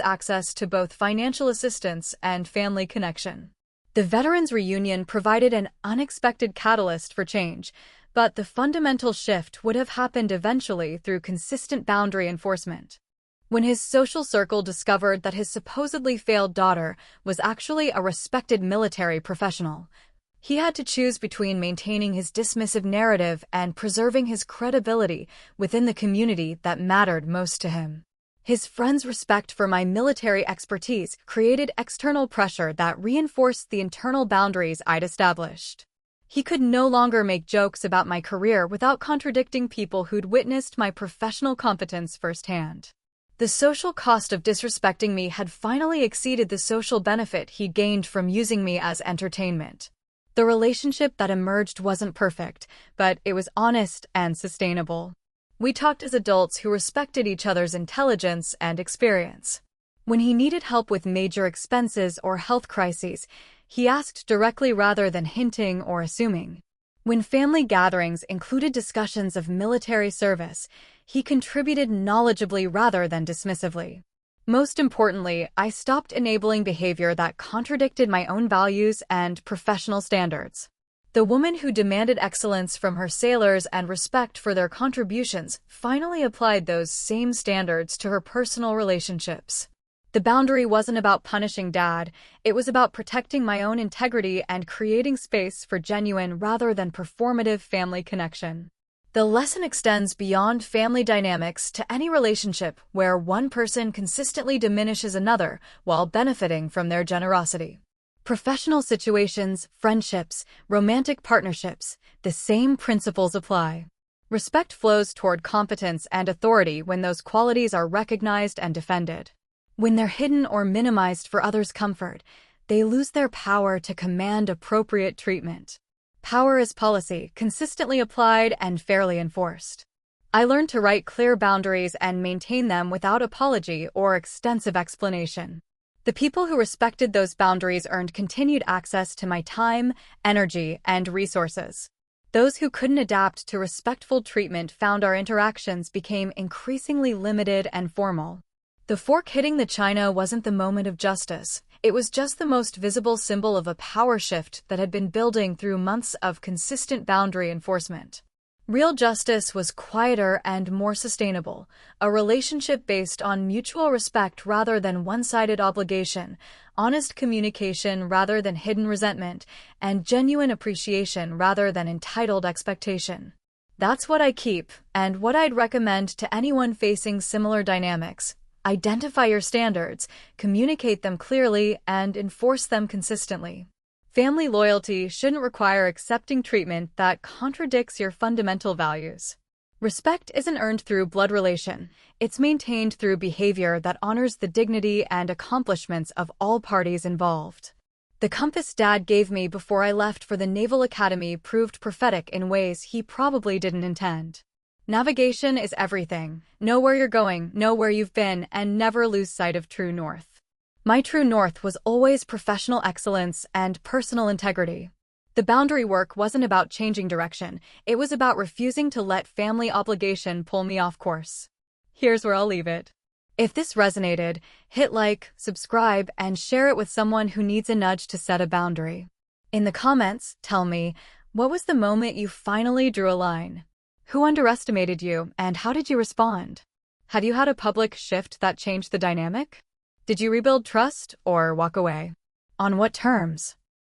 access to both financial assistance and family connection. The veterans' reunion provided an unexpected catalyst for change, but the fundamental shift would have happened eventually through consistent boundary enforcement. When his social circle discovered that his supposedly failed daughter was actually a respected military professional, he had to choose between maintaining his dismissive narrative and preserving his credibility within the community that mattered most to him. His friends' respect for my military expertise created external pressure that reinforced the internal boundaries I'd established. He could no longer make jokes about my career without contradicting people who'd witnessed my professional competence firsthand. The social cost of disrespecting me had finally exceeded the social benefit he gained from using me as entertainment. The relationship that emerged wasn't perfect, but it was honest and sustainable. We talked as adults who respected each other's intelligence and experience. When he needed help with major expenses or health crises, he asked directly rather than hinting or assuming. When family gatherings included discussions of military service, he contributed knowledgeably rather than dismissively. Most importantly, I stopped enabling behavior that contradicted my own values and professional standards. The woman who demanded excellence from her sailors and respect for their contributions finally applied those same standards to her personal relationships. The boundary wasn't about punishing Dad, it was about protecting my own integrity and creating space for genuine rather than performative family connection. The lesson extends beyond family dynamics to any relationship where one person consistently diminishes another while benefiting from their generosity. Professional situations, friendships, romantic partnerships, the same principles apply. Respect flows toward competence and authority when those qualities are recognized and defended. When they're hidden or minimized for others' comfort, they lose their power to command appropriate treatment. Power is policy, consistently applied and fairly enforced. I learned to write clear boundaries and maintain them without apology or extensive explanation. The people who respected those boundaries earned continued access to my time, energy, and resources. Those who couldn't adapt to respectful treatment found our interactions became increasingly limited and formal. The fork hitting the china wasn't the moment of justice. It was just the most visible symbol of a power shift that had been building through months of consistent boundary enforcement. Real justice was quieter and more sustainable, a relationship based on mutual respect rather than one-sided obligation, honest communication rather than hidden resentment, and genuine appreciation rather than entitled expectation. That's what I keep, and what I'd recommend to anyone facing similar dynamics. Identify your standards, communicate them clearly, and enforce them consistently. Family loyalty shouldn't require accepting treatment that contradicts your fundamental values. Respect isn't earned through blood relation, it's maintained through behavior that honors the dignity and accomplishments of all parties involved. The compass Dad gave me before I left for the Naval Academy proved prophetic in ways he probably didn't intend. Navigation is everything. Know where you're going, know where you've been, and never lose sight of true north. My true north was always professional excellence and personal integrity. The boundary work wasn't about changing direction, it was about refusing to let family obligation pull me off course. Here's where I'll leave it. If this resonated, hit like, subscribe, and share it with someone who needs a nudge to set a boundary. In the comments, tell me, what was the moment you finally drew a line? Who underestimated you, and how did you respond? Have you had a public shift that changed the dynamic? Did you rebuild trust or walk away? On what terms?